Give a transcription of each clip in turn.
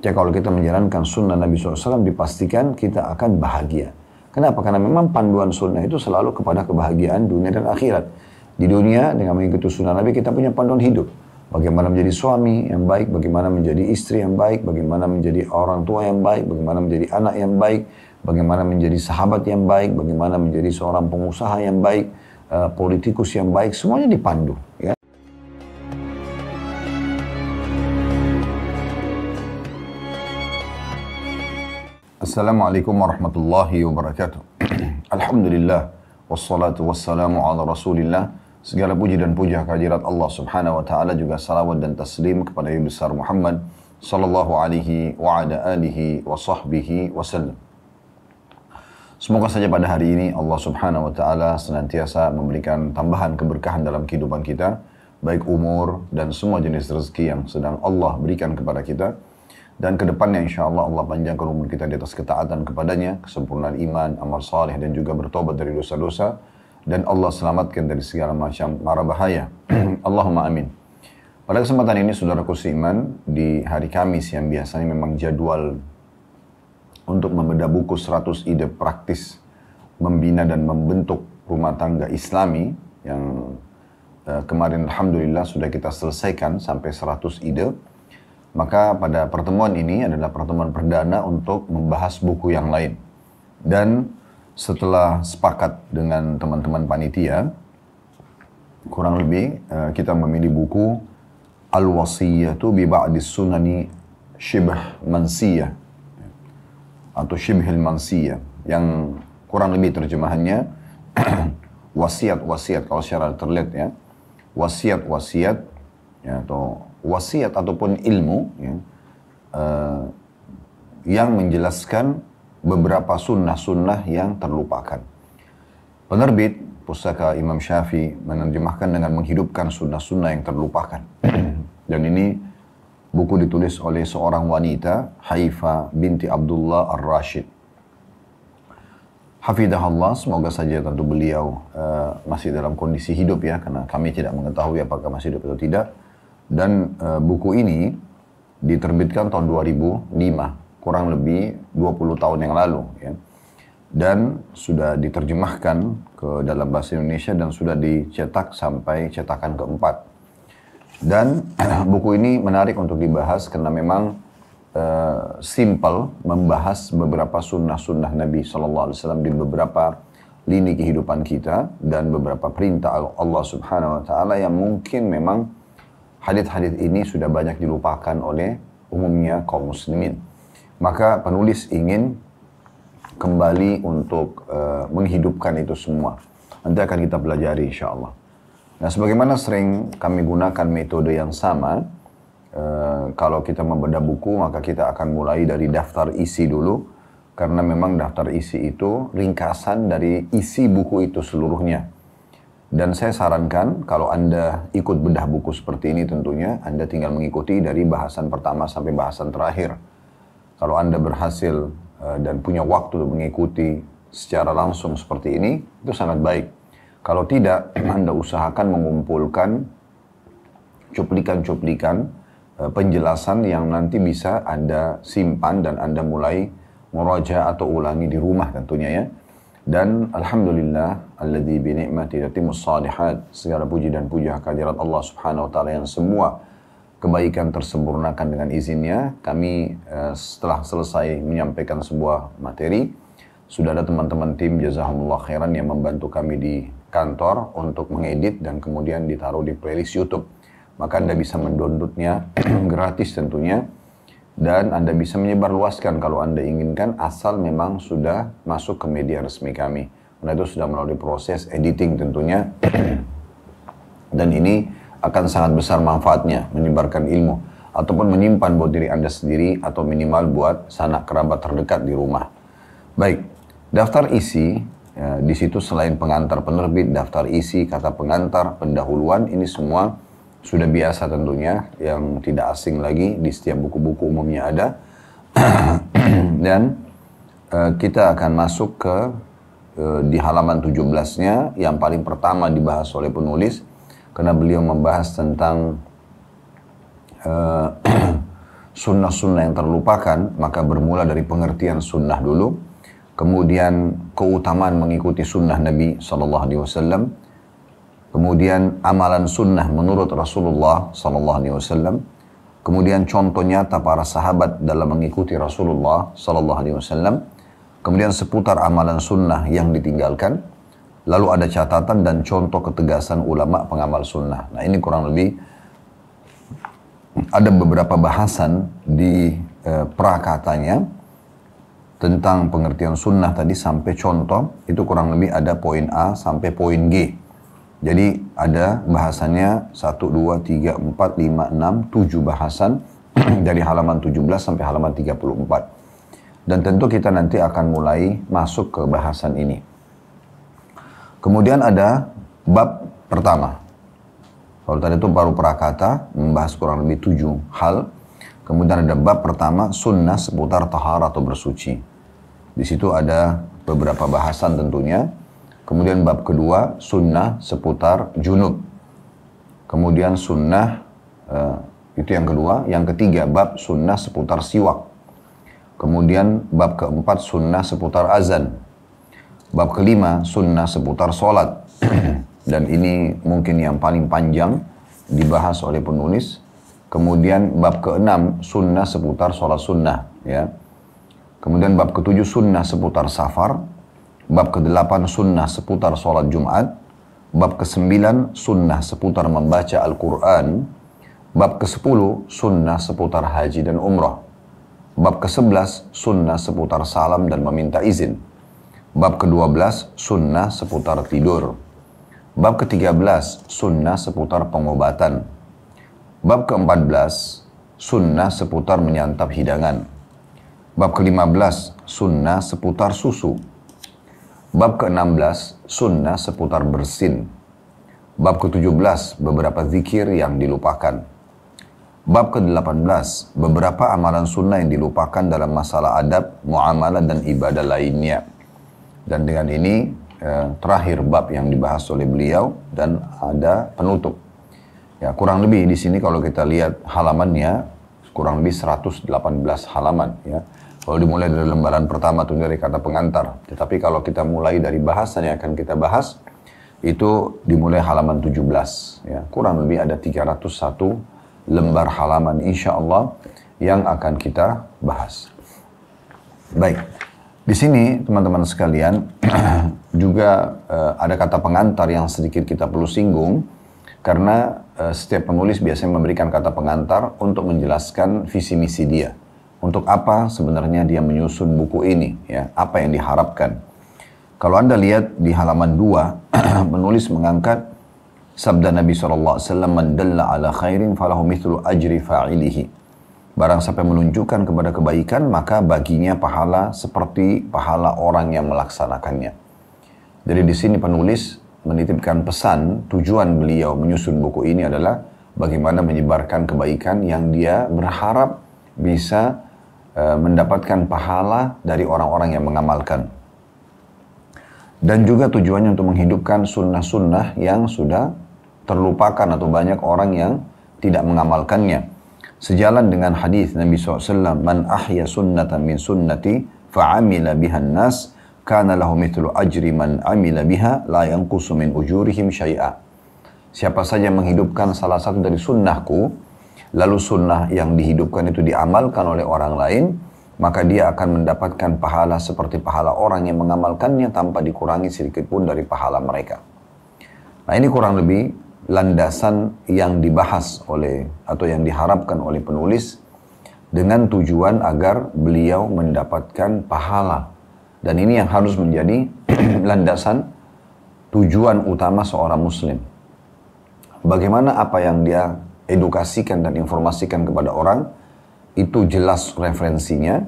Ya kalau kita menjalankan sunnah Nabi SAW dipastikan kita akan bahagia. Kenapa? Karena memang panduan sunnah itu selalu kepada kebahagiaan dunia dan akhirat. Di dunia dengan mengikuti sunnah Nabi kita punya panduan hidup. Bagaimana menjadi suami yang baik, bagaimana menjadi istri yang baik, bagaimana menjadi orang tua yang baik, bagaimana menjadi anak yang baik, bagaimana menjadi sahabat yang baik, bagaimana menjadi seorang pengusaha yang baik, politikus yang baik, semuanya dipandu. Ya. Assalamualaikum warahmatullahi wabarakatuh. Alhamdulillah, wassalatu wassalamu ala rasulillah. Segala puji dan puja kehadirat Allah subhanahu wa ta'ala, juga salawat dan taslim kepada Nabi besar Muhammad sallallahu alaihi wa ala alihi wa sahbihi wasallam. Semoga saja pada hari ini Allah subhanahu wa ta'ala senantiasa memberikan tambahan keberkahan dalam kehidupan kita, baik umur dan semua jenis rezeki yang sedang Allah berikan kepada kita. Dan kedepannya insya Allah Allah panjangkan umur kita di atas ketaatan kepadanya, kesempurnaan iman, amal saleh dan juga bertobat dari dosa-dosa. Dan Allah selamatkan dari segala macam mara bahaya. Allahumma amin. Pada kesempatan ini saudaraku seiman, di hari Kamis yang biasanya memang jadwal untuk membedah buku 100 ide praktis membina dan membentuk rumah tangga Islami yang kemarin Alhamdulillah sudah kita selesaikan sampai 100 ide. Maka pada pertemuan ini adalah pertemuan perdana untuk membahas buku yang lain. Dan setelah sepakat dengan teman-teman panitia, kurang lebih kita memilih buku Al-Wasiyatu bi Ba'dis Sunani Shibh Mansiyah atau Shibhil Mansiyah, yang kurang lebih terjemahannya wasiat-wasiat kalau secara terlihat ya, wasiat-wasiat ya, atau wasiat ataupun ilmu ya, yang menjelaskan beberapa sunnah-sunnah yang terlupakan. Penerbit Pustaka Imam Syafi'i menerjemahkan dengan menghidupkan sunnah-sunnah yang terlupakan. Dan ini buku ditulis oleh seorang wanita, Haifa binti Abdullah Ar-Rashid. Hafidahullah, semoga saja tentu beliau masih dalam kondisi hidup ya, karena kami tidak mengetahui apakah masih hidup atau tidak. Dan buku ini diterbitkan tahun 2005, kurang lebih 20 tahun yang lalu ya. Dan sudah diterjemahkan ke dalam bahasa Indonesia dan sudah dicetak sampai cetakan keempat. Dan buku ini menarik untuk dibahas karena memang simple membahas beberapa sunnah-sunnah Nabi SAW di beberapa lini kehidupan kita dan beberapa perintah Allah Subhanahu Wa Taala yang mungkin memang hadits-hadits ini sudah banyak dilupakan oleh umumnya kaum muslimin. Maka penulis ingin kembali untuk menghidupkan itu semua. Nanti akan kita pelajari insya Allah. Nah, sebagaimana sering kami gunakan metode yang sama, kalau kita membedah buku maka kita akan mulai dari daftar isi dulu, karena memang daftar isi itu ringkasan dari isi buku itu seluruhnya. Dan saya sarankan kalau Anda ikut bedah buku seperti ini tentunya Anda tinggal mengikuti dari bahasan pertama sampai bahasan terakhir. Kalau Anda berhasil dan punya waktu untuk mengikuti secara langsung seperti ini, itu sangat baik. Kalau tidak, Anda usahakan mengumpulkan cuplikan-cuplikan penjelasan yang nanti bisa Anda simpan dan Anda mulai muraja atau ulangi di rumah tentunya ya. Dan Alhamdulillah alladzi bi ni'mati tatimmus shalihat, segala puji dan puja kehadirat Allah Subhanahu wa taala yang semua kebaikan tersempurnakan dengan izinnya. Kami setelah selesai menyampaikan sebuah materi, sudah ada teman-teman tim jazakumullah khairan yang membantu kami di kantor untuk mengedit dan kemudian ditaruh di playlist YouTube. Maka Anda bisa mendownloadnya gratis tentunya. Dan Anda bisa menyebarluaskan kalau Anda inginkan, asal memang sudah masuk ke media resmi kami. Karena itu sudah melalui proses editing tentunya. Dan ini akan sangat besar manfaatnya, menyebarkan ilmu. Ataupun menyimpan buat diri Anda sendiri, atau minimal buat sanak kerabat terdekat di rumah. Baik, daftar isi, ya, di situ selain pengantar penerbit, daftar isi, kata pengantar, pendahuluan, ini semua sudah biasa tentunya, yang tidak asing lagi, di setiap buku-buku umumnya ada. Dan kita akan masuk ke di halaman 17-nya, yang paling pertama dibahas oleh penulis, karena beliau membahas tentang sunnah-sunnah yang terlupakan, maka bermula dari pengertian sunnah dulu, kemudian keutamaan mengikuti sunnah Nabi SAW, kemudian amalan sunnah menurut Rasulullah SAW, kemudian contoh nyata para sahabat dalam mengikuti Rasulullah SAW, kemudian seputar amalan sunnah yang ditinggalkan, lalu ada catatan dan contoh ketegasan ulama pengamal sunnah. Nah ini kurang lebih ada beberapa bahasan di prakatanya tentang pengertian sunnah tadi sampai contoh, itu kurang lebih ada poin A sampai poin G. Jadi ada bahasannya 1, 2, 3, 4, 5, 6, 7 bahasan dari halaman 17 sampai halaman 34. Dan tentu kita nanti akan mulai masuk ke bahasan ini. Kemudian ada bab pertama. Kalau tadi itu baru prakata, membahas kurang lebih 7 hal. Kemudian ada bab pertama, sunnah seputar taharah atau bersuci. Di situ ada beberapa bahasan tentunya. Kemudian bab kedua, sunnah seputar junub. Kemudian sunnah, itu yang kedua. Yang ketiga, bab sunnah seputar siwak. Kemudian bab keempat, sunnah seputar azan. Bab kelima, sunnah seputar sholat. Dan ini mungkin yang paling panjang dibahas oleh penulis. Kemudian bab keenam, sunnah seputar sholat sunnah. Ya. Kemudian bab ketujuh, sunnah seputar safar. Bab ke-8 sunnah seputar sholat Jumat. Bab ke-9 sunnah seputar membaca Al-Quran. Bab ke-10 sunnah seputar haji dan umrah. Bab ke-11 sunnah seputar salam dan meminta izin. Bab ke-12 sunnah seputar tidur. Bab ke-13 sunnah seputar pengobatan. Bab ke-14 sunnah seputar menyantap hidangan. Bab ke-15 sunnah seputar susu. Bab ke-16 sunnah seputar bersin. Bab ke-17 beberapa zikir yang dilupakan. Bab ke-18 beberapa amalan sunnah yang dilupakan dalam masalah adab, muamalah dan ibadah lainnya. Dan dengan ini terakhir bab yang dibahas oleh beliau dan ada penutup. Ya, kurang lebih di sini kalau kita lihat halamannya kurang lebih 118 halaman ya. Kalau dimulai dari lembaran pertama itu dari kata pengantar. Tetapi kalau kita mulai dari bahasan yang akan kita bahas itu dimulai halaman 17 ya. Kurang lebih ada 301 lembar halaman insyaallah yang akan kita bahas. Baik. Di sini teman-teman sekalian juga ada kata pengantar yang sedikit kita perlu singgung karena setiap penulis biasanya memberikan kata pengantar untuk menjelaskan visi misi dia. Untuk apa sebenarnya dia menyusun buku ini ya, apa yang diharapkan. Kalau Anda lihat di halaman 2 penulis mengangkat sabda Nabi SAW, "Man dalla ala khairin falahu mithlu ajri fa'ilihi." Barang siapa menunjukkan kepada kebaikan, maka baginya pahala seperti pahala orang yang melaksanakannya. Jadi di sini penulis menitipkan pesan, tujuan beliau menyusun buku ini adalah bagaimana menyebarkan kebaikan yang dia berharap bisa mendapatkan pahala dari orang-orang yang mengamalkan. Dan juga tujuannya untuk menghidupkan sunnah-sunnah yang sudah terlupakan atau banyak orang yang tidak mengamalkannya. Sejalan dengan hadis Nabi SAW, "Man ahya sunnatan min sunnati fa'amila bihan nas, kana lahu mithlu ajri man amila biha, la yanqusu min ujurihim syai'a." Siapa saja menghidupkan salah satu dari sunnahku, lalu sunnah yang dihidupkan itu diamalkan oleh orang lain, maka dia akan mendapatkan pahala seperti pahala orang yang mengamalkannya tanpa dikurangi sedikit pun dari pahala mereka. Nah ini kurang lebih landasan yang dibahas oleh atau yang diharapkan oleh penulis dengan tujuan agar beliau mendapatkan pahala. Dan ini yang harus menjadi landasan tujuan utama seorang muslim. Bagaimana apa yang dia edukasikan dan informasikan kepada orang itu jelas referensinya,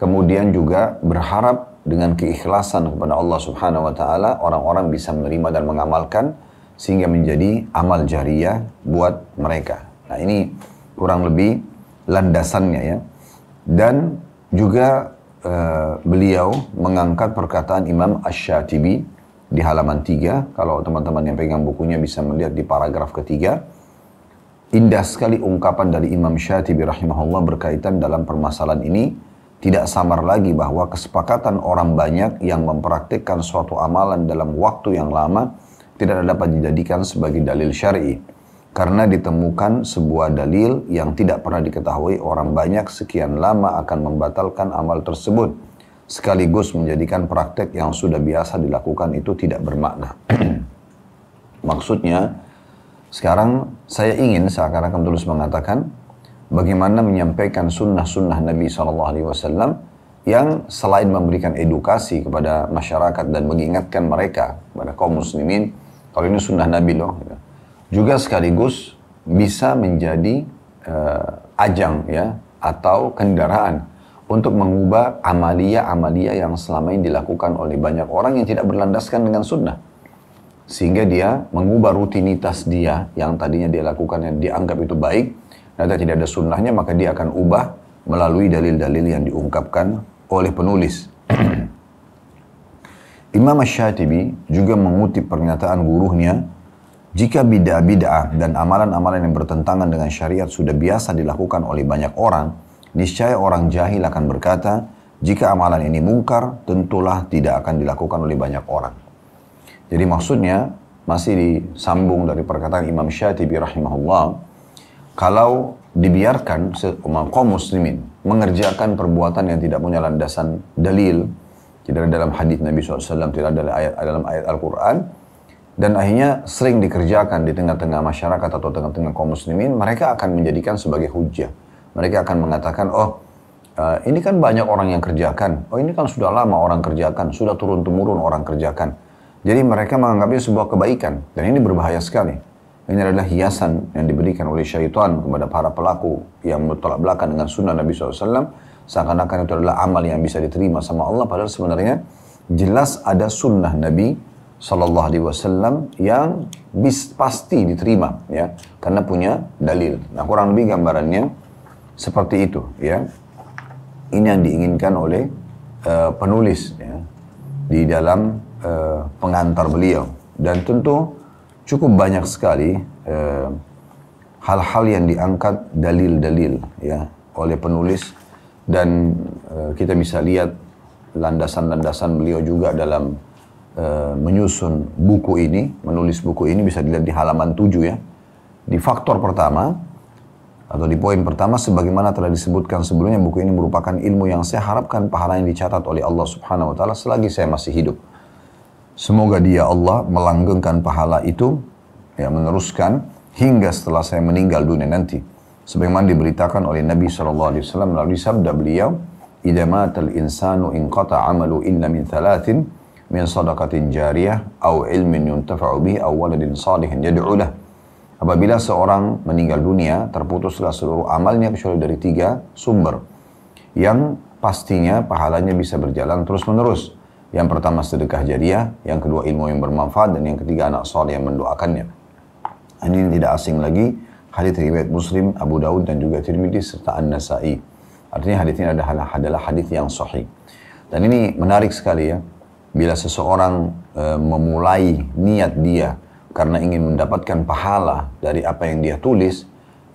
kemudian juga berharap dengan keikhlasan kepada Allah Subhanahu wa taala orang-orang bisa menerima dan mengamalkan sehingga menjadi amal jariyah buat mereka. Nah ini kurang lebih landasannya ya. Dan juga beliau mengangkat perkataan Imam Asy-Syatibi di halaman 3. Kalau teman-teman yang pegang bukunya bisa melihat di paragraf ketiga. indah sekali ungkapan dari Imam Syatibi rahimahullah berkaitan dalam permasalahan ini. Tidak samar lagi bahwa kesepakatan orang banyak yang mempraktikkan suatu amalan dalam waktu yang lama tidak dapat dijadikan sebagai dalil syar'i. Karena ditemukan sebuah dalil yang tidak pernah diketahui orang banyak sekian lama akan membatalkan amal tersebut. Sekaligus menjadikan praktek yang sudah biasa dilakukan itu tidak bermakna. Maksudnya, sekarang saya ingin seakan-akan tulus mengatakan bagaimana menyampaikan sunnah-sunnah Nabi SAW yang selain memberikan edukasi kepada masyarakat dan mengingatkan mereka, kepada kaum muslimin, kalau ini sunnah Nabi loh, gitu. Juga sekaligus bisa menjadi ajang ya atau kendaraan untuk mengubah amalia-amalia yang selama ini dilakukan oleh banyak orang yang tidak berlandaskan dengan sunnah. Sehingga dia mengubah rutinitas dia yang tadinya dia lakukan yang dianggap itu baik, ternyata tidak ada sunnahnya, maka dia akan ubah melalui dalil-dalil yang diungkapkan oleh penulis. Imam Syatibi juga mengutip pernyataan gurunya, jika bid'ah-bid'ah dan amalan-amalan yang bertentangan dengan syariat sudah biasa dilakukan oleh banyak orang, niscaya orang jahil akan berkata, jika amalan ini mungkar, tentulah tidak akan dilakukan oleh banyak orang. Jadi maksudnya, masih disambung dari perkataan Imam Syatibi rahimahullah, kalau dibiarkan kaum muslimin mengerjakan perbuatan yang tidak punya landasan dalil, tidak ada dalam hadis Nabi SAW, tidak ada dalam ayat Al-Quran, dan akhirnya sering dikerjakan di tengah-tengah masyarakat atau tengah-tengah kaum muslimin, mereka akan menjadikan sebagai hujjah. Mereka akan mengatakan, ini kan banyak orang yang kerjakan, ini kan sudah lama orang kerjakan, sudah turun-temurun orang kerjakan. Jadi mereka menganggapnya sebuah kebaikan, dan ini berbahaya sekali. Ini adalah hiasan yang diberikan oleh syaitan kepada para pelaku yang bertolak belakang dengan sunnah Nabi SAW. Seakan-akan itu adalah amal yang bisa diterima sama Allah. Padahal sebenarnya jelas ada sunnah Nabi SAW yang pasti diterima, ya, karena punya dalil. Nah, kurang lebih gambarannya seperti itu, ya. Ini yang diinginkan oleh penulis, ya, di dalam pengantar beliau. Dan tentu cukup banyak sekali hal-hal yang diangkat dalil-dalil ya oleh penulis, dan kita bisa lihat landasan-landasan beliau juga dalam menyusun buku ini, menulis buku ini bisa dilihat di halaman 7 ya. Di faktor pertama atau di poin pertama, sebagaimana telah disebutkan sebelumnya, buku ini merupakan ilmu yang saya harapkan pahalanya dicatat oleh Allah Subhanahu wa taala selagi saya masih hidup. Semoga dia Allah melanggengkan pahala itu, ya, meneruskan hingga setelah saya meninggal dunia nanti. Sebagaimana diberitakan oleh Nabi SAW melalui sabda beliau, "Idza matal insanu inqata 'amalu illa min thalathin, min shadaqatin jariyah, aw ilmin yuntafa'u bihi, aw waladin salihin yad'u lah." Apabila seorang meninggal dunia, terputuslah seluruh amalnya kecuali dari 3 sumber yang pastinya pahalanya bisa berjalan terus-menerus. Yang pertama sedekah jariah, yang kedua ilmu yang bermanfaat, dan yang ketiga anak saleh yang mendoakannya. Ini tidak asing lagi, hadits riwayat Muslim, Abu Daud dan juga Tirmidzi serta An-Nasa'i. Artinya hadits ini adalah hadits yang sahih. Dan ini menarik sekali ya, bila seseorang memulai niat dia karena ingin mendapatkan pahala dari apa yang dia tulis,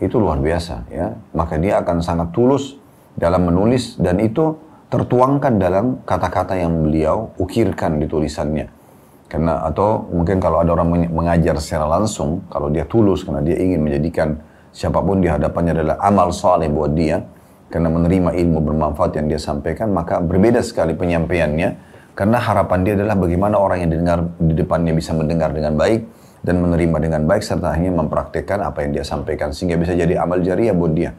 itu luar biasa ya. Maka dia akan sangat tulus dalam menulis, dan itu tertuangkan dalam kata-kata yang beliau ukirkan di tulisannya. Karena atau mungkin kalau ada orang mengajar secara langsung, kalau dia tulus karena dia ingin menjadikan siapapun di hadapannya adalah amal saleh buat dia, karena menerima ilmu bermanfaat yang dia sampaikan, maka berbeda sekali penyampaiannya, karena harapan dia adalah bagaimana orang yang didengar di depannya bisa mendengar dengan baik dan menerima dengan baik, serta hanya mempraktikkan apa yang dia sampaikan, sehingga bisa jadi amal jariah buat dia.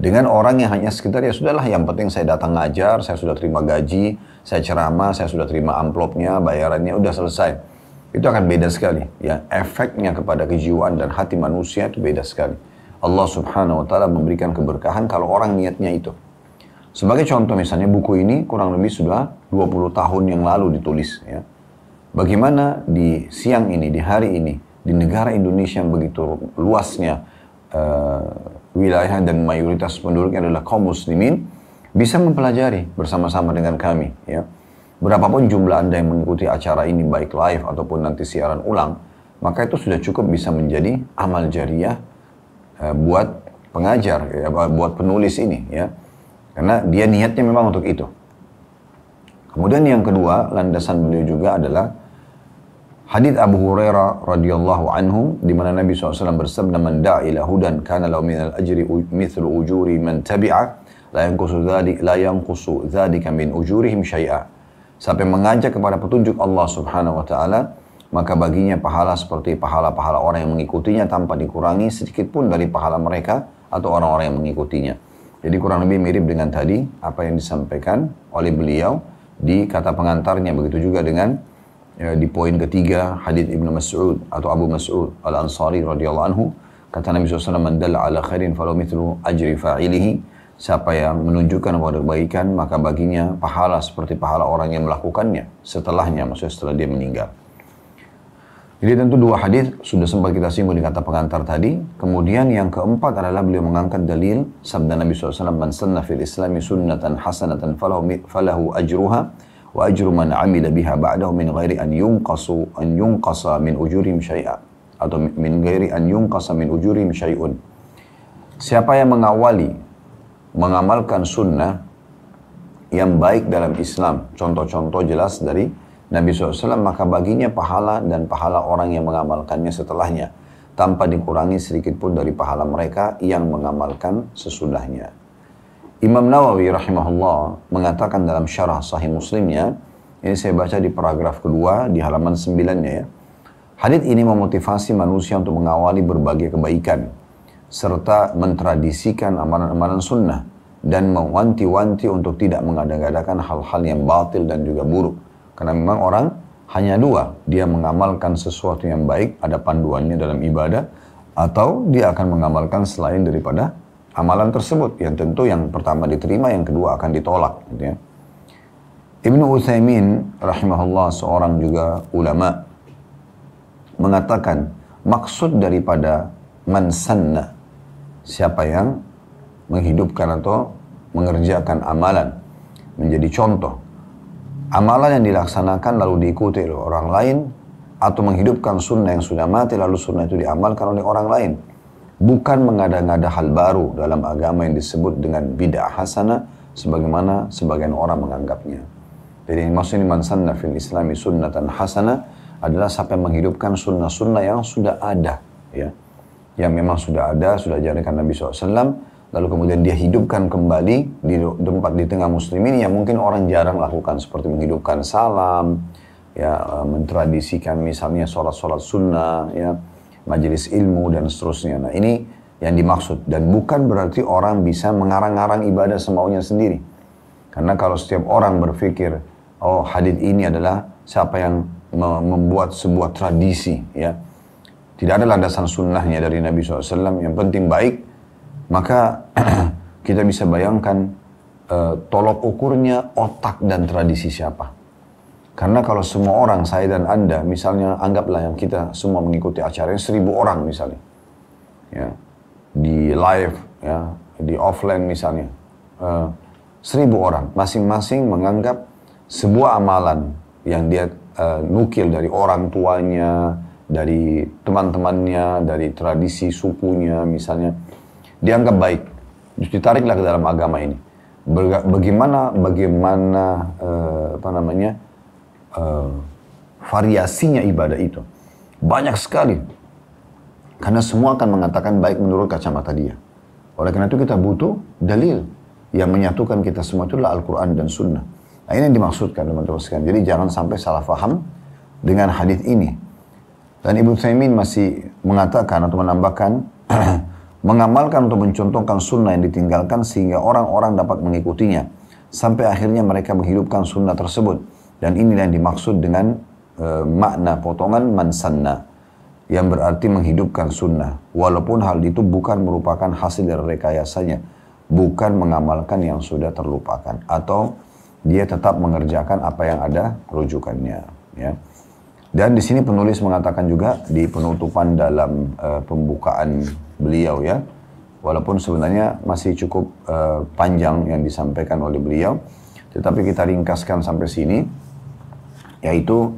Dengan orang yang hanya sekitar, ya sudahlah, yang penting saya datang ngajar, saya sudah terima gaji, saya ceramah, saya sudah terima amplopnya, bayarannya, udah selesai. Itu akan beda sekali. Ya, efeknya kepada kejiwaan dan hati manusia itu beda sekali. Allah Subhanahu wa taala memberikan keberkahan kalau orang niatnya itu. Sebagai contoh misalnya, buku ini kurang lebih sudah 20 tahun yang lalu ditulis. Ya. Bagaimana di siang ini, di hari ini, di negara Indonesia yang begitu luasnya, wilayah dan mayoritas penduduknya adalah kaum muslimin, bisa mempelajari bersama-sama dengan kami. Ya. Berapapun jumlah Anda yang mengikuti acara ini, baik live ataupun nanti siaran ulang, maka itu sudah cukup bisa menjadi amal jariah buat pengajar, ya, buat penulis ini, ya. Karena dia niatnya memang untuk itu. Kemudian yang kedua, landasan beliau juga adalah hadits Abu Hurairah radhiyallahu anhu, di mana Nabi SAW bersabda, "Man da'a ila hudan kana lahu minal ajri mithlu ujuri man tabi'a, la yanqusu dzalika min ujurihim syai'a." Sampai mengajak kepada petunjuk Allah Subhanahu wa taala, maka baginya pahala seperti pahala-pahala orang yang mengikutinya tanpa dikurangi sedikit pun dari pahala mereka atau orang-orang yang mengikutinya. Jadi kurang lebih mirip dengan tadi apa yang disampaikan oleh beliau di kata pengantarnya. Begitu juga dengan di poin ketiga hadits Ibnu Mas'ud atau Abu Mas'ud Al-Ansari radhiyallahu anhu, kata Nabi SAW, "Man dalla ala khairin falahu mithlu ajri fa'ilihi." Siapa yang menunjukkan kepada kebaikan, maka baginya pahala seperti pahala orang yang melakukannya setelahnya, maksudnya setelah dia meninggal. Jadi tentu dua hadis sudah sempat kita singgung di kata pengantar tadi. Kemudian yang keempat adalah beliau mengangkat dalil sabda Nabi SAW, "Man sanna fil islami sunnatan hasanatan falahu ajruha wa ajru man amila biha ba'dahu min ghairi an yunqasa min ujurihim syai'a." Atau min ghairi an yunqasa min ujurihim syai'un. Siapa yang mengamalkan sunnah yang baik dalam Islam, contoh-contoh jelas dari Nabi SAW, maka baginya pahala dan pahala orang yang mengamalkannya setelahnya, tanpa dikurangi sedikit pun dari pahala mereka yang mengamalkan sesudahnya. Imam Nawawi rahimahullah mengatakan dalam syarah Sahih Muslimnya, ini saya baca di paragraf kedua di halaman 9-nya ya. Hadits ini memotivasi manusia untuk mengawali berbagai kebaikan, serta mentradisikan amalan-amalan sunnah, dan mewanti-wanti untuk tidak mengada-gadakan hal-hal yang batil dan juga buruk. Karena memang orang hanya dua, dia mengamalkan sesuatu yang baik, ada panduannya dalam ibadah, atau dia akan mengamalkan selain daripada amalan tersebut, yang tentu yang pertama diterima, yang kedua akan ditolak. Gitu ya. Ibnu Utsaimin rahimahullah, seorang juga ulama, mengatakan maksud daripada man sanna, siapa yang menghidupkan atau mengerjakan amalan, menjadi contoh. Amalan yang dilaksanakan lalu diikuti oleh orang lain, atau menghidupkan sunnah yang sudah mati lalu sunnah itu diamalkan oleh orang lain. Bukan mengada-ngada hal baru dalam agama yang disebut dengan bid'ah hasanah, sebagaimana sebagian orang menganggapnya. Jadi maksudnya man sanna fil islami sunnatan hasanah adalah sampai menghidupkan sunnah-sunnah yang sudah ada, ya, yang memang sudah ada, sudah diajarkan Nabi SAW, lalu kemudian dia hidupkan kembali di tempat di tengah muslimin yang mungkin orang jarang lakukan, seperti menghidupkan salam, ya, mentradisikan misalnya sholat-sholat sunnah, ya, majelis ilmu dan seterusnya. Nah ini yang dimaksud, dan bukan berarti orang bisa mengarang-arang ibadah semaunya sendiri. Karena kalau setiap orang berpikir, oh hadits ini adalah siapa yang membuat sebuah tradisi, ya, tidak ada landasan sunnahnya dari Nabi SAW, yang penting baik, maka kita bisa bayangkan tolok ukurnya otak dan tradisi siapa. Karena kalau semua orang, saya dan Anda, misalnya anggaplah yang kita semua mengikuti acaranya 1.000 orang misalnya, ya, di live, ya, di offline misalnya, 1.000 orang, masing-masing menganggap sebuah amalan yang dia nukil dari orang tuanya, dari teman-temannya, dari tradisi sukunya misalnya, dianggap baik, terus ditariklah ke dalam agama ini. Bagaimana variasinya ibadah itu banyak sekali, karena semua akan mengatakan baik menurut kacamata dia. Oleh karena itu kita butuh dalil yang menyatukan kita semua, itulah Al-Quran dan Sunnah. Nah ini yang dimaksudkan teman-teman sekalian. Jadi jangan sampai salah faham dengan hadis ini. Dan Ibnu Utsaimin masih mengatakan atau menambahkan mengamalkan atau mencontohkan sunnah yang ditinggalkan sehingga orang-orang dapat mengikutinya sampai akhirnya mereka menghidupkan sunnah tersebut. Dan inilah yang dimaksud dengan makna potongan man sanna, yang berarti menghidupkan sunnah, walaupun hal itu bukan merupakan hasil dari rekayasanya, bukan mengamalkan yang sudah terlupakan, atau dia tetap mengerjakan apa yang ada rujukannya, ya. Dan di sini penulis mengatakan juga di penutupan dalam pembukaan beliau, ya, walaupun sebenarnya masih cukup panjang yang disampaikan oleh beliau, tetapi kita ringkaskan sampai sini, yaitu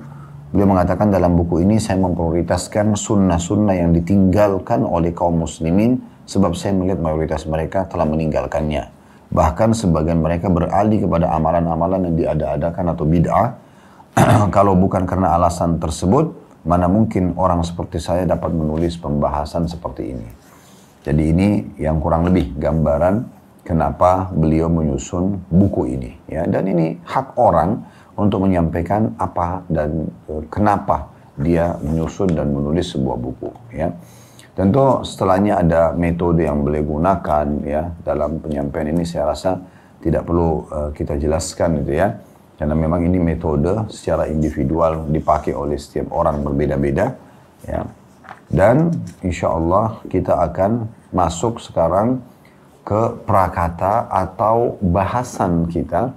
beliau mengatakan dalam buku ini saya memprioritaskan sunnah-sunnah yang ditinggalkan oleh kaum muslimin sebab saya melihat mayoritas mereka telah meninggalkannya. Bahkan sebagian mereka beralih kepada amalan-amalan yang diada-adakan atau bid'ah. Kalau bukan karena alasan tersebut, mana mungkin orang seperti saya dapat menulis pembahasan seperti ini. Jadi ini yang kurang lebih gambaran kenapa beliau menyusun buku ini. Ya, dan ini hak orang untuk menyampaikan apa dan kenapa dia menyusun dan menulis sebuah buku. Ya. Tentu setelahnya ada metode yang beliau gunakan ya dalam penyampaian ini, saya rasa tidak perlu kita jelaskan gitu ya. Karena memang ini metode secara individual dipakai oleh setiap orang berbeda-beda ya. Dan insya Allah kita akan masuk sekarang ke prakata atau bahasan kita.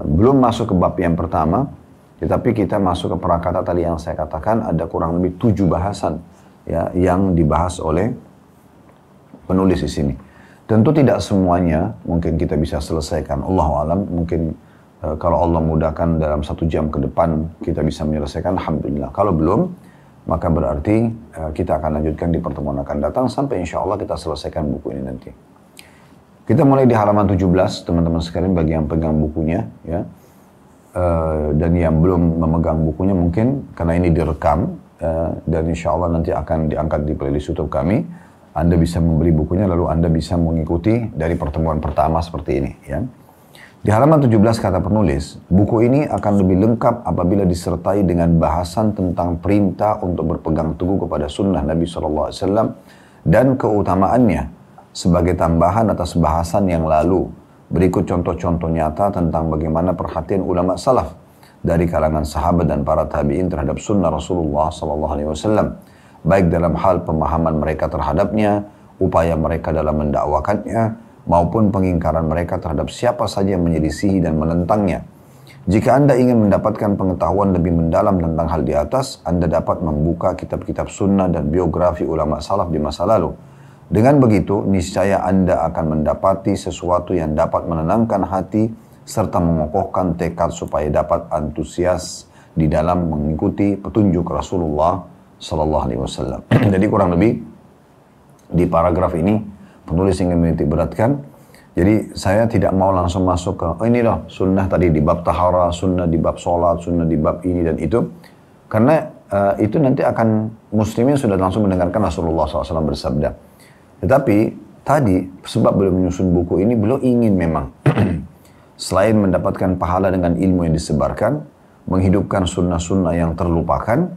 Belum masuk ke bab yang pertama, tetapi kita masuk ke prakata tadi yang saya katakan ada kurang lebih 7 bahasan ya, yang dibahas oleh penulis di sini. Tentu tidak semuanya mungkin kita bisa selesaikan. Allahu a'lam, mungkin kalau Allah mudahkan dalam 1 jam ke depan kita bisa menyelesaikan, alhamdulillah. Kalau belum, maka berarti kita akan lanjutkan di pertemuan akan datang sampai insya Allah kita selesaikan buku ini nanti. Kita mulai di halaman 17, teman-teman sekalian, bagi yang pegang bukunya ya. Dan yang belum memegang bukunya mungkin karena ini direkam dan insya Allah nanti akan diangkat di playlist YouTube kami. Anda bisa membeli bukunya lalu Anda bisa mengikuti dari pertemuan pertama seperti ini ya. Di halaman 17 kata penulis, buku ini akan lebih lengkap apabila disertai dengan bahasan tentang perintah untuk berpegang teguh kepada sunnah Nabi SAW dan keutamaannya sebagai tambahan atas bahasan yang lalu. Berikut contoh-contoh nyata tentang bagaimana perhatian ulama salaf dari kalangan sahabat dan para tabi'in terhadap sunnah Rasulullah SAW, baik dalam hal pemahaman mereka terhadapnya, upaya mereka dalam mendakwakannya, maupun pengingkaran mereka terhadap siapa saja yang menyelisihi dan menentangnya. Jika Anda ingin mendapatkan pengetahuan lebih mendalam tentang hal di atas, Anda dapat membuka kitab-kitab sunnah dan biografi ulama salaf di masa lalu. Dengan begitu, niscaya Anda akan mendapati sesuatu yang dapat menenangkan hati serta mengokohkan tekad supaya dapat antusias di dalam mengikuti petunjuk Rasulullah Sallallahu Alaihi Wasallam. Jadi kurang lebih di paragraf ini penulis ingin menitik beratkan. Jadi saya tidak mau langsung masuk ke ini loh sunnah tadi di bab tahara, sunnah di bab sholat, sunnah di bab ini dan itu. Karena itu nanti akan muslimin sudah langsung mendengarkan Rasulullah SAW bersabda. Tetapi tadi sebab beliau menyusun buku ini, beliau ingin memang selain mendapatkan pahala dengan ilmu yang disebarkan, menghidupkan sunnah-sunnah yang terlupakan,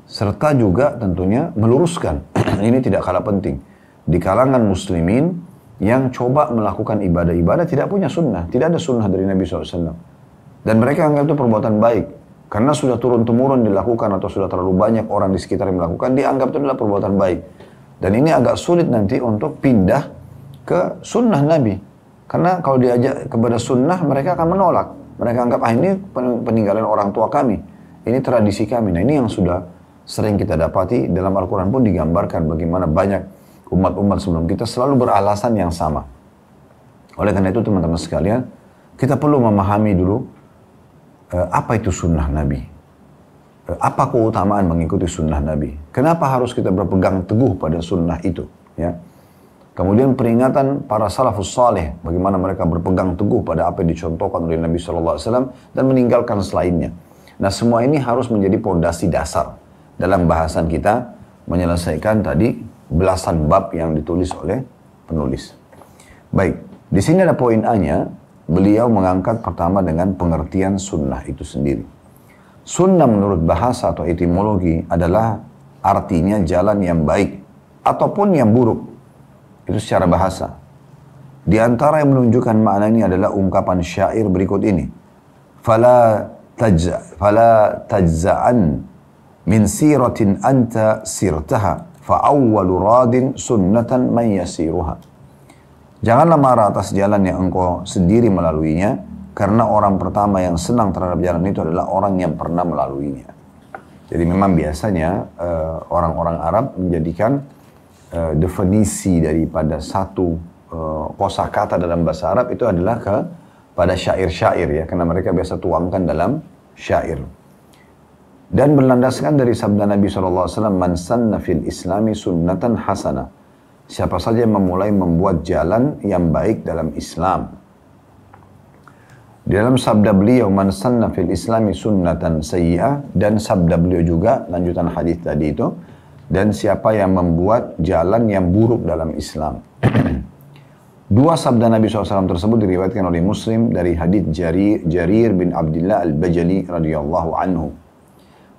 serta juga tentunya meluruskan. Ini tidak kalah penting. Di kalangan muslimin yang coba melakukan ibadah-ibadah tidak punya sunnah. Tidak ada sunnah dari Nabi SAW. Dan mereka anggap itu perbuatan baik. Karena sudah turun-temurun dilakukan atau sudah terlalu banyak orang di sekitar yang melakukan, dianggap itu adalah perbuatan baik. Dan ini agak sulit nanti untuk pindah ke sunnah Nabi. Karena kalau diajak kepada sunnah, mereka akan menolak. Mereka anggap, ini peninggalan orang tua kami. Ini tradisi kami. Nah ini yang sudah sering kita dapati dalam Al-Quran pun digambarkan bagaimana banyak umat-umat sebelum kita selalu beralasan yang sama. Oleh karena itu teman-teman sekalian, kita perlu memahami dulu apa itu sunnah Nabi. Apa keutamaan mengikuti sunnah Nabi. Kenapa harus kita berpegang teguh pada sunnah itu. Ya. Kemudian peringatan para salafus saleh, bagaimana mereka berpegang teguh pada apa yang dicontohkan oleh Nabi SAW dan meninggalkan selainnya. Nah semua ini harus menjadi pondasi dasar dalam bahasan kita menyelesaikan tadi belasan bab yang ditulis oleh penulis. Baik, di sini ada poin A-nya. Beliau mengangkat pertama dengan pengertian sunnah itu sendiri. Sunnah menurut bahasa atau etimologi adalah artinya jalan yang baik ataupun yang buruk. Itu secara bahasa. Di antara yang menunjukkan makna ini adalah ungkapan syair berikut ini. Fala tajza'an min siratin anta sirtaha fa'awwalu radin sunnatan man yasiruha. Janganlah marah atas jalan yang engkau sendiri melaluinya, karena orang pertama yang senang terhadap jalan itu adalah orang yang pernah melaluinya. Jadi memang biasanya orang-orang Arab menjadikan definisi daripada satu kosakata dalam bahasa Arab itu adalah pada syair-syair ya, karena mereka biasa tuangkan dalam syair. Dan berlandaskan dari sabda Nabi SAW, man sanna fil islami sunnatan hasanah, siapa saja yang memulai membuat jalan yang baik dalam Islam. Di dalam sabda beliau, man sanna fil islami sunnatan sayyi'ah, dan sabda beliau juga, lanjutan hadis tadi itu, dan siapa yang membuat jalan yang buruk dalam Islam. Dua sabda Nabi SAW tersebut diriwayatkan oleh Muslim dari hadis Jarir bin Abdullah Al-Bajali radhiyallahu anhu.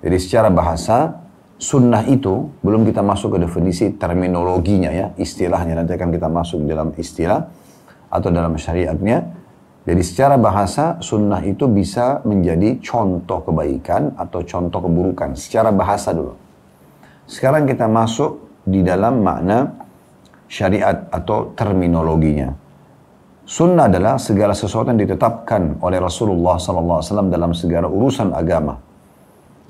Jadi secara bahasa, sunnah itu, belum kita masuk ke definisi terminologinya ya, istilahnya, nanti akan kita masuk dalam istilah atau dalam syariatnya. Jadi secara bahasa, sunnah itu bisa menjadi contoh kebaikan atau contoh keburukan. Secara bahasa dulu. Sekarang kita masuk di dalam makna syariat atau terminologinya. Sunnah adalah segala sesuatu yang ditetapkan oleh Rasulullah SAW dalam segala urusan agama.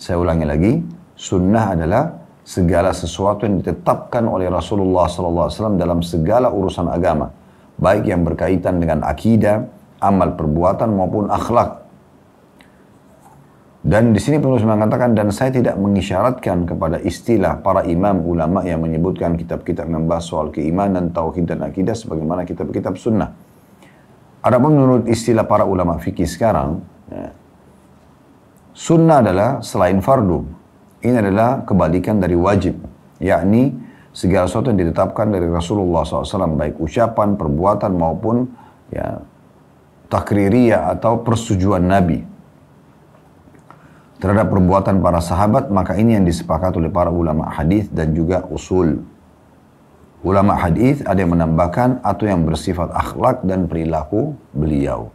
Saya ulangi lagi, sunnah adalah segala sesuatu yang ditetapkan oleh Rasulullah SAW dalam segala urusan agama. Baik yang berkaitan dengan akidah, amal perbuatan maupun akhlak. Dan di sini penulis mengatakan, dan saya tidak mengisyaratkan kepada istilah para imam ulama yang menyebutkan kitab-kitab membahas soal keimanan, tauhid dan akidah sebagaimana kitab-kitab sunnah. Adapun menurut istilah para ulama fikih sekarang, ya, sunnah adalah selain fardu. Ini adalah kebalikan dari wajib, yakni segala sesuatu yang ditetapkan dari Rasulullah SAW, baik ucapan, perbuatan maupun ya takririyah atau persetujuan Nabi terhadap perbuatan para sahabat, maka ini yang disepakati oleh para ulama hadis dan juga usul. Ulama hadis ada yang menambahkan atau yang bersifat akhlak dan perilaku beliau.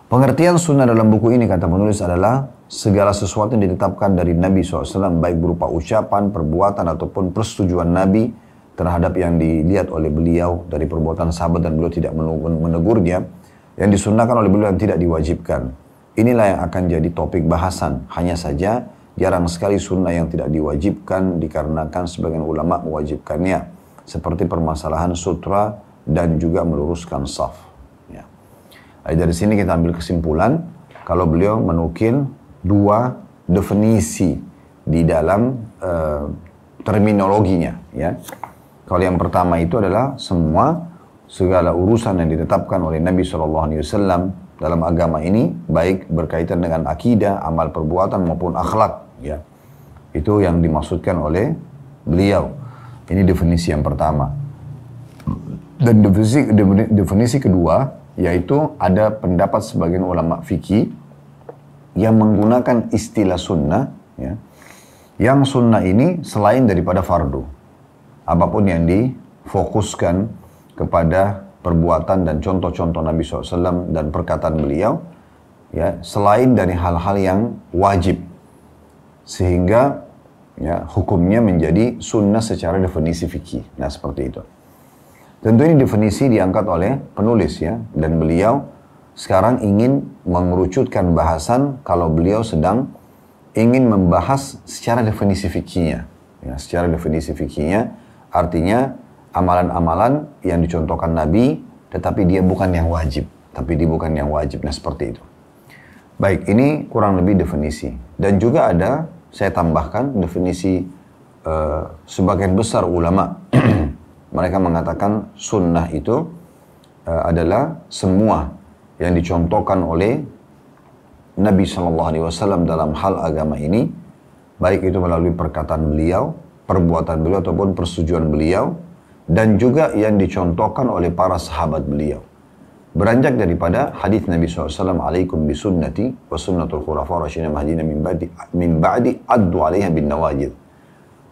Pengertian sunnah dalam buku ini, kata penulis, adalah segala sesuatu yang ditetapkan dari Nabi SAW, baik berupa ucapan, perbuatan ataupun persetujuan Nabi terhadap yang dilihat oleh beliau dari perbuatan sahabat dan beliau tidak menegurnya, yang disunnahkan oleh beliau yang tidak diwajibkan. Inilah yang akan jadi topik bahasan. Hanya saja jarang sekali sunnah yang tidak diwajibkan dikarenakan sebagian ulama mewajibkannya, seperti permasalahan sutra dan juga meluruskan saf. Ya. Dari sini kita ambil kesimpulan kalau beliau menukil dua definisi di dalam terminologinya, ya. Kalau yang pertama itu adalah segala urusan yang ditetapkan oleh Nabi SAW dalam agama ini, baik berkaitan dengan akidah, amal perbuatan maupun akhlak. Ya. Itu yang dimaksudkan oleh beliau. Ini definisi yang pertama. Dan definisi kedua, yaitu ada pendapat sebagian ulama fikih yang menggunakan istilah sunnah, ya, yang sunnah ini selain daripada fardu. Apapun yang difokuskan kepada perbuatan dan contoh-contoh Nabi SAW dan perkataan beliau, ya, selain dari hal-hal yang wajib, sehingga ya, hukumnya menjadi sunnah secara definisi fikih. Nah, seperti itu. Tentu ini definisi diangkat oleh penulis, ya, dan beliau sekarang ingin mengerucutkan bahasan kalau beliau sedang ingin membahas secara definisi fikihnya. Ya, secara definisi fikihnya artinya amalan-amalan yang dicontohkan Nabi, tetapi dia bukan yang wajib. Nah, seperti itu. Baik, ini kurang lebih definisi. Dan juga ada, saya tambahkan definisi sebagian besar ulama. Mereka mengatakan sunnah itu adalah semua yang dicontohkan oleh Nabi SAW dalam hal agama ini, baik itu melalui perkataan beliau, perbuatan beliau ataupun persetujuan beliau, dan juga yang dicontohkan oleh para sahabat beliau. Beranjak daripada hadis Nabi SAW, alaikum bisunnati wa sunnatul khulafa rasyidin mahdina min ba'di addu alaiha bin nawajid.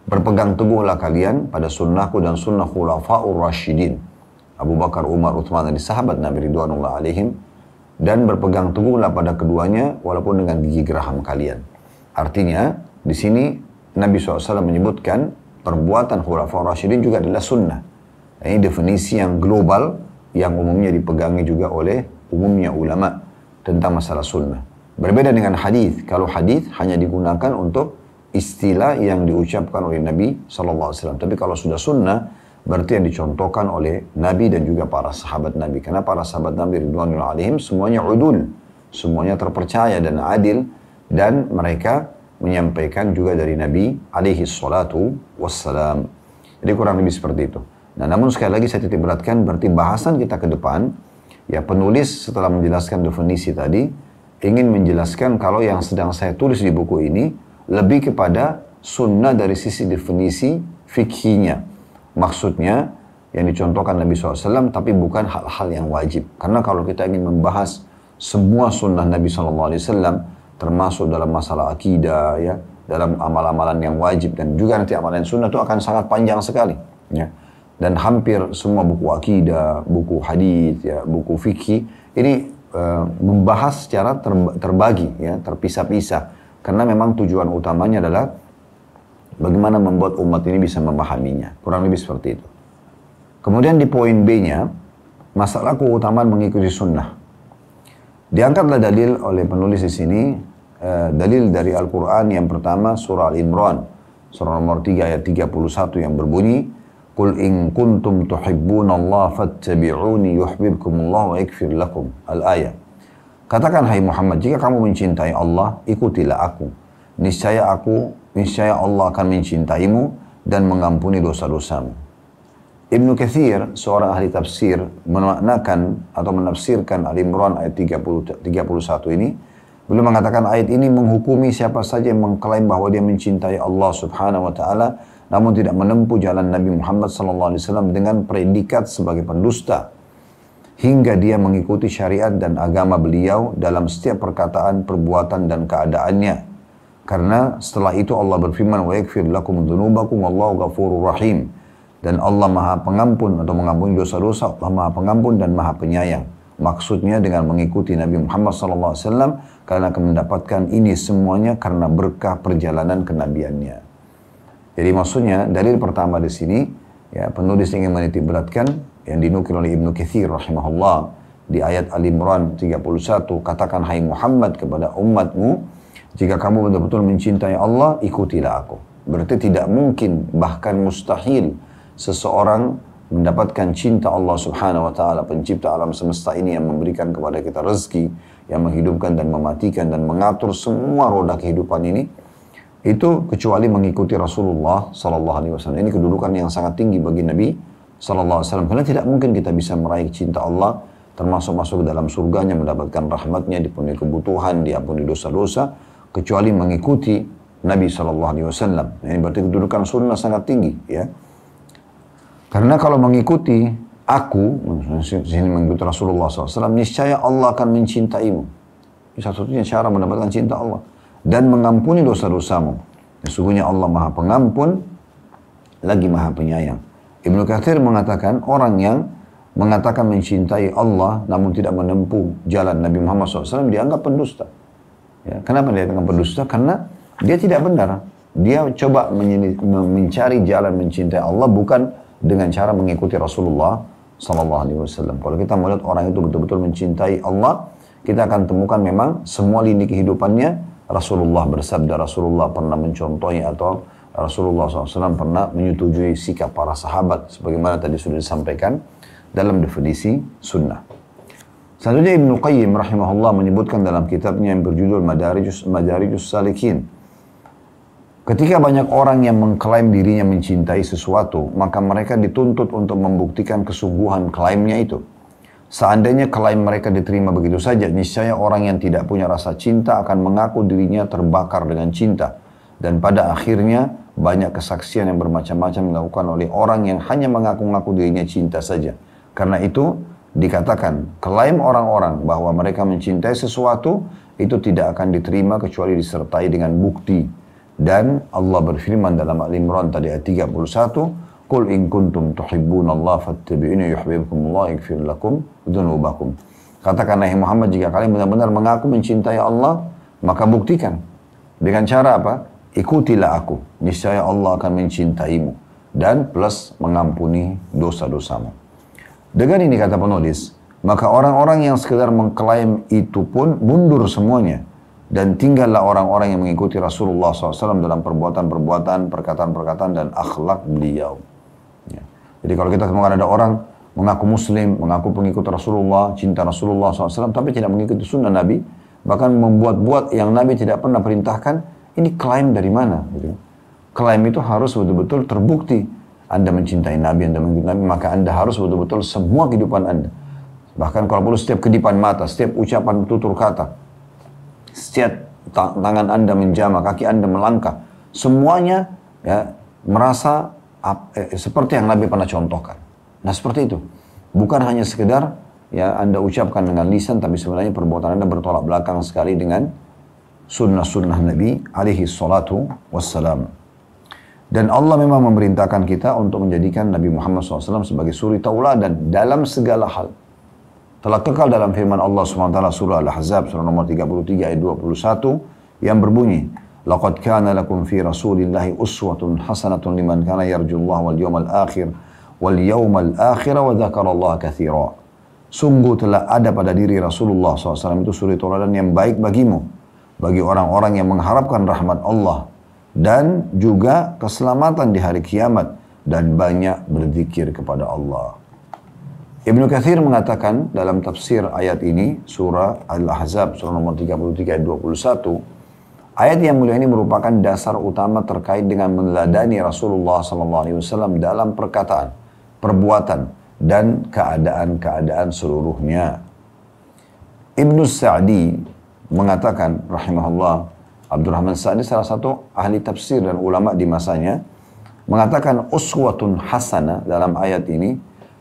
Berpegang teguhlah kalian pada sunnahku dan sunnah khulafa'ur rasyidin, Abu Bakar, Umar, Uthman, dan sahabat Nabi ridwanullah alaihim, dan berpegang teguhlah pada keduanya walaupun dengan gigi geraham kalian. Artinya di sini Nabi SAW menyebutkan perbuatan khulafa'ur rasyidin juga adalah sunnah. Ini definisi yang global yang umumnya dipegangi juga oleh umumnya ulama tentang masalah sunnah. Berbeda dengan hadis. Kalau hadis hanya digunakan untuk istilah yang diucapkan oleh Nabi SAW. Tapi kalau sudah sunnah, berarti yang dicontohkan oleh Nabi dan juga para sahabat Nabi. Karena para sahabat Nabi ridwanullah alaihim semuanya udul, semuanya terpercaya dan adil, dan mereka menyampaikan juga dari Nabi alaihi salatu wassalam. Jadi kurang lebih seperti itu. Nah, namun sekali lagi saya titik beratkan, berarti bahasan kita ke depan, ya penulis setelah menjelaskan definisi tadi, ingin menjelaskan kalau yang sedang saya tulis di buku ini, lebih kepada sunnah dari sisi definisi fikhinya. Maksudnya, yang dicontohkan Nabi SAW, tapi bukan hal-hal yang wajib. Karena kalau kita ingin membahas semua sunnah Nabi SAW, termasuk dalam masalah akidah, ya, dalam amal-amalan yang wajib, dan juga nanti amalan sunnah itu akan sangat panjang sekali. Ya. Dan hampir semua buku akidah, buku hadis, ya, buku fikih ini membahas secara terbagi, ya, terpisah-pisah. Karena memang tujuan utamanya adalah bagaimana membuat umat ini bisa memahaminya. Kurang lebih seperti itu. Kemudian di poin B-nya, masalah keutamaan mengikuti sunnah. Diangkatlah dalil oleh penulis di sini, dalil dari Al-Quran yang pertama surah Al-Imran, surah nomor 3 ayat 31 yang berbunyi, Qul in kuntum tuhibbunallaha fattabi'uni yuhibbukumullah wa yaghfir lakum. Al-ayat. Katakan hai Muhammad, jika kamu mencintai Allah, ikutilah aku. Niscaya Allah akan mencintaimu dan mengampuni dosa-dosamu. Ibnu Katsir, seorang ahli tafsir, memaknakan atau menafsirkan Al-Imran ayat 31 ini, beliau mengatakan ayat ini menghukumi siapa saja yang mengklaim bahwa dia mencintai Allah Subhanahu wa taala namun tidak menempuh jalan Nabi Muhammad SAW dengan predikat sebagai pendusta, hingga dia mengikuti syariat dan agama beliau dalam setiap perkataan, perbuatan, dan keadaannya. Karena setelah itu Allah berfirman, wa yaghfir lakum dzunubakum wallahu ghafurur rahim. Dan Allah Maha Pengampun atau mengampuni dosa-dosa, Allah Maha Pengampun dan Maha Penyayang. Maksudnya dengan mengikuti Nabi Muhammad SAW karena akan mendapatkan ini semuanya karena berkah perjalanan kenabiannya. Jadi maksudnya dalil pertama di sini, ya, penulis ingin menitik beratkan yang dinukil oleh Ibnu Katsir rahimahullah di ayat Al-Imran 31, katakan hai Muhammad kepada umatmu, jika kamu betul-betul mencintai Allah, ikutilah aku. Berarti tidak mungkin, bahkan mustahil seseorang mendapatkan cinta Allah Subhanahu wa taala, pencipta alam semesta ini yang memberikan kepada kita rezeki, yang menghidupkan dan mematikan dan mengatur semua roda kehidupan ini, itu kecuali mengikuti Rasulullah sallallahu alaihi wasallam. Ini kedudukan yang sangat tinggi bagi Nabi sallallahu alaihi wasallam. Karena tidak mungkin kita bisa meraih cinta Allah, termasuk masuk ke dalam surganya, mendapatkan rahmatnya, dipenuhi kebutuhan, diampuni dosa-dosa, kecuali mengikuti Nabi sallallahu alaihi wasallam. Ini berarti kedudukan sunnah sangat tinggi, ya. Karena kalau mengikuti aku, sini mengikuti Rasulullah SAW, niscaya Allah akan mencintaimu. Ini satu-satunya cara mendapatkan cinta Allah. Dan mengampuni dosa-dosamu. Sesungguhnya Allah Maha Pengampun, lagi Maha Penyayang. Ibnu Katsir mengatakan, orang yang mengatakan mencintai Allah, namun tidak menempuh jalan Nabi Muhammad SAW, dianggap pendusta. Ya, kenapa dia dianggap pendusta? Karena dia tidak benar. Dia coba mencari jalan mencintai Allah, bukan dengan cara mengikuti Rasulullah SAW. Kalau kita melihat orang itu betul-betul mencintai Allah, kita akan temukan memang semua lini kehidupannya Rasulullah bersabda, Rasulullah pernah mencontohi atau Rasulullah SAW pernah menyetujui sikap para sahabat sebagaimana tadi sudah disampaikan dalam definisi sunnah. Selanjutnya Ibnu Qayyim rahimahullah menyebutkan dalam kitabnya yang berjudul Madarijus Salikin, ketika banyak orang yang mengklaim dirinya mencintai sesuatu, maka mereka dituntut untuk membuktikan kesungguhan klaimnya itu. Seandainya klaim mereka diterima begitu saja, niscaya orang yang tidak punya rasa cinta akan mengaku dirinya terbakar dengan cinta. Dan pada akhirnya banyak kesaksian yang bermacam-macam dilakukan oleh orang yang hanya mengaku-ngaku dirinya cinta saja. Karena itu dikatakan, klaim orang-orang bahwa mereka mencintai sesuatu itu tidak akan diterima kecuali disertai dengan bukti. Dan Allah berfirman dalam Al-Imran tadi ayat 31, Qul in kuntum tuhibbunallaha fattabi'uni yuhibbukumullah yaghfir lakum dzunubakum. Katakan hai Muhammad, jika kalian benar-benar mengaku mencintai Allah, maka buktikan. Dengan cara apa? Ikutilah aku, niscaya Allah akan mencintaimu dan plus mengampuni dosa-dosamu. Dengan ini kata penulis, maka orang-orang yang sekedar mengklaim itu pun mundur semuanya. Dan tinggallah orang-orang yang mengikuti Rasulullah SAW dalam perbuatan-perbuatan, perkataan-perkataan, dan akhlak beliau. Ya. Jadi kalau kita temukan ada orang mengaku muslim, mengaku pengikut Rasulullah, cinta Rasulullah SAW, tapi tidak mengikuti sunnah Nabi, bahkan membuat-buat yang Nabi tidak pernah perintahkan, Ini klaim dari mana? Gitu. Klaim itu harus betul-betul terbukti. Anda mencintai Nabi, Anda mencintai Nabi, maka Anda harus betul-betul semua kehidupan Anda. Bahkan kalau perlu setiap kedipan mata, setiap ucapan tutur kata, setiap tangan Anda menjama, kaki Anda melangkah, semuanya ya merasa seperti yang Nabi pernah contohkan. Nah seperti itu. Bukan hanya sekedar ya Anda ucapkan dengan lisan, tapi sebenarnya perbuatan Anda bertolak belakang sekali dengan sunnah-sunnah Nabi alaihi salatu wassalam. Dan Allah memang memerintahkan kita untuk menjadikan Nabi Muhammad SAW sebagai suri tauladan dalam segala hal. Telah kekal dalam firman Allah SWT surah Al-Ahzab surah nomor 33 ayat 21 yang berbunyi, "Laqad kana lakum fi Rasulillahi uswatun hasanatun liman kana yarjullaha wal yawmal akhir wal yawmal akhir wa dzakarallaha katsira." Sungguh telah ada pada diri Rasulullah SAW itu suri tauladan yang baik bagimu, bagi orang-orang yang mengharapkan rahmat Allah dan juga keselamatan di hari kiamat dan banyak berzikir kepada Allah. Ibnu Katsir mengatakan dalam tafsir ayat ini, surah Al-Ahzab, surah nomor 33 ayat 21, ayat yang mulia ini merupakan dasar utama terkait dengan meneladani Rasulullah SAW dalam perkataan, perbuatan, dan keadaan-keadaan seluruhnya. Ibnu Sa'di mengatakan, rahimahullah, Abdurrahman Sa'di salah satu ahli tafsir dan ulama di masanya, mengatakan uswatun hasanah dalam ayat ini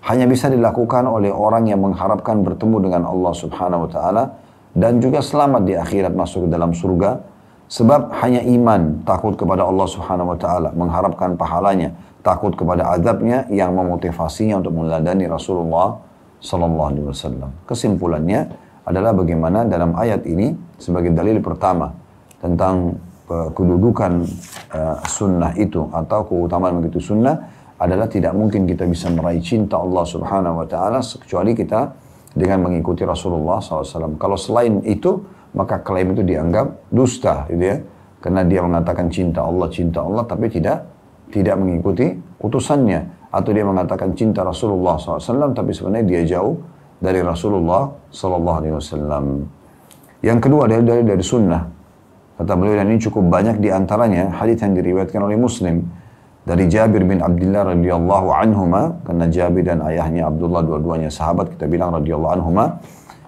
hanya bisa dilakukan oleh orang yang mengharapkan bertemu dengan Allah Subhanahu wa taala dan juga selamat di akhirat masuk ke dalam surga, sebab hanya iman, takut kepada Allah Subhanahu wa taala, mengharapkan pahalanya, takut kepada azabnya yang memotivasinya untuk meneladani Rasulullah sallallahu alaihi wasallam. Kesimpulannya adalah bagaimana dalam ayat ini sebagai dalil pertama tentang kedudukan sunnah itu atau keutamaan begitu sunnah adalah tidak mungkin kita bisa meraih cinta Allah Subhanahu wa taala kecuali kita dengan mengikuti Rasulullah SAW. Kalau selain itu maka klaim itu dianggap dusta, gitu ya, karena dia mengatakan cinta Allah tapi tidak mengikuti utusannya, atau dia mengatakan cinta Rasulullah SAW tapi sebenarnya dia jauh dari Rasulullah SAW. Yang kedua dari sunnah. Kata beliau, dan ini cukup banyak di antaranya hadis yang diriwayatkan oleh Muslim dari Jabir bin Abdullah radhiyallahu anhuma, karena Jabir dan ayahnya Abdullah dua-duanya sahabat, kita bilang radhiyallahu anhuma.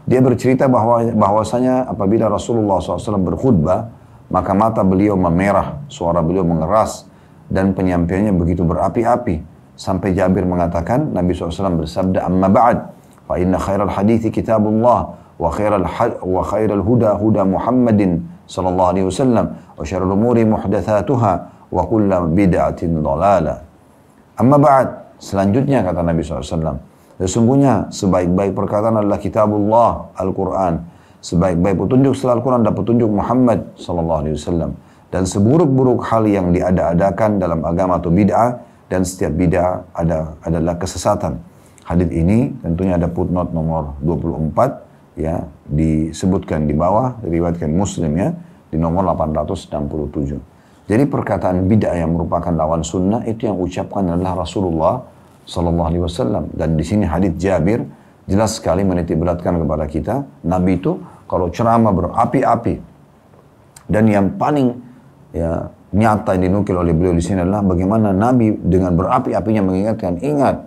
Dia bercerita bahwasanya apabila Rasulullah SAW berkhutbah, maka mata beliau memerah, suara beliau mengeras, dan penyampaiannya begitu berapi-api. Sampai Jabir mengatakan, Nabi SAW bersabda, "Amma ba'd, fa inna khairal hadithi kitabullah, wa khairal huda huda Muhammadin sallallahu alaihi wasallam, wa syarrul umuri muhdatsatuha, wa kullu bid'atin dhalalah." Amma ba'd, selanjutnya kata Nabi SAW, sesungguhnya sebaik-baik perkataan adalah kitabullah, Al-Quran. Sebaik-baik petunjuk setelah Al-Quran adalah petunjuk Muhammad sallallahu alaihi wasallam. Dan seburuk-buruk hal yang diada-adakan dalam agama atau bid'ah, dan setiap bid'ah adalah kesesatan. Hadis ini tentunya ada footnote nomor 24, ya, disebutkan di bawah, diriwayatkan Muslim ya, di nomor 867. Jadi perkataan bid'ah yang merupakan lawan sunnah itu yang ucapkan adalah Rasulullah sallallahu alaihi wasallam. Dan di sini hadis Jabir jelas sekali menitik beratkan kepada kita, Nabi itu kalau ceramah berapi-api, dan yang paling ya nyata yang dinukil oleh beliau di sini adalah bagaimana Nabi dengan berapi-apinya mengingatkan, ingat,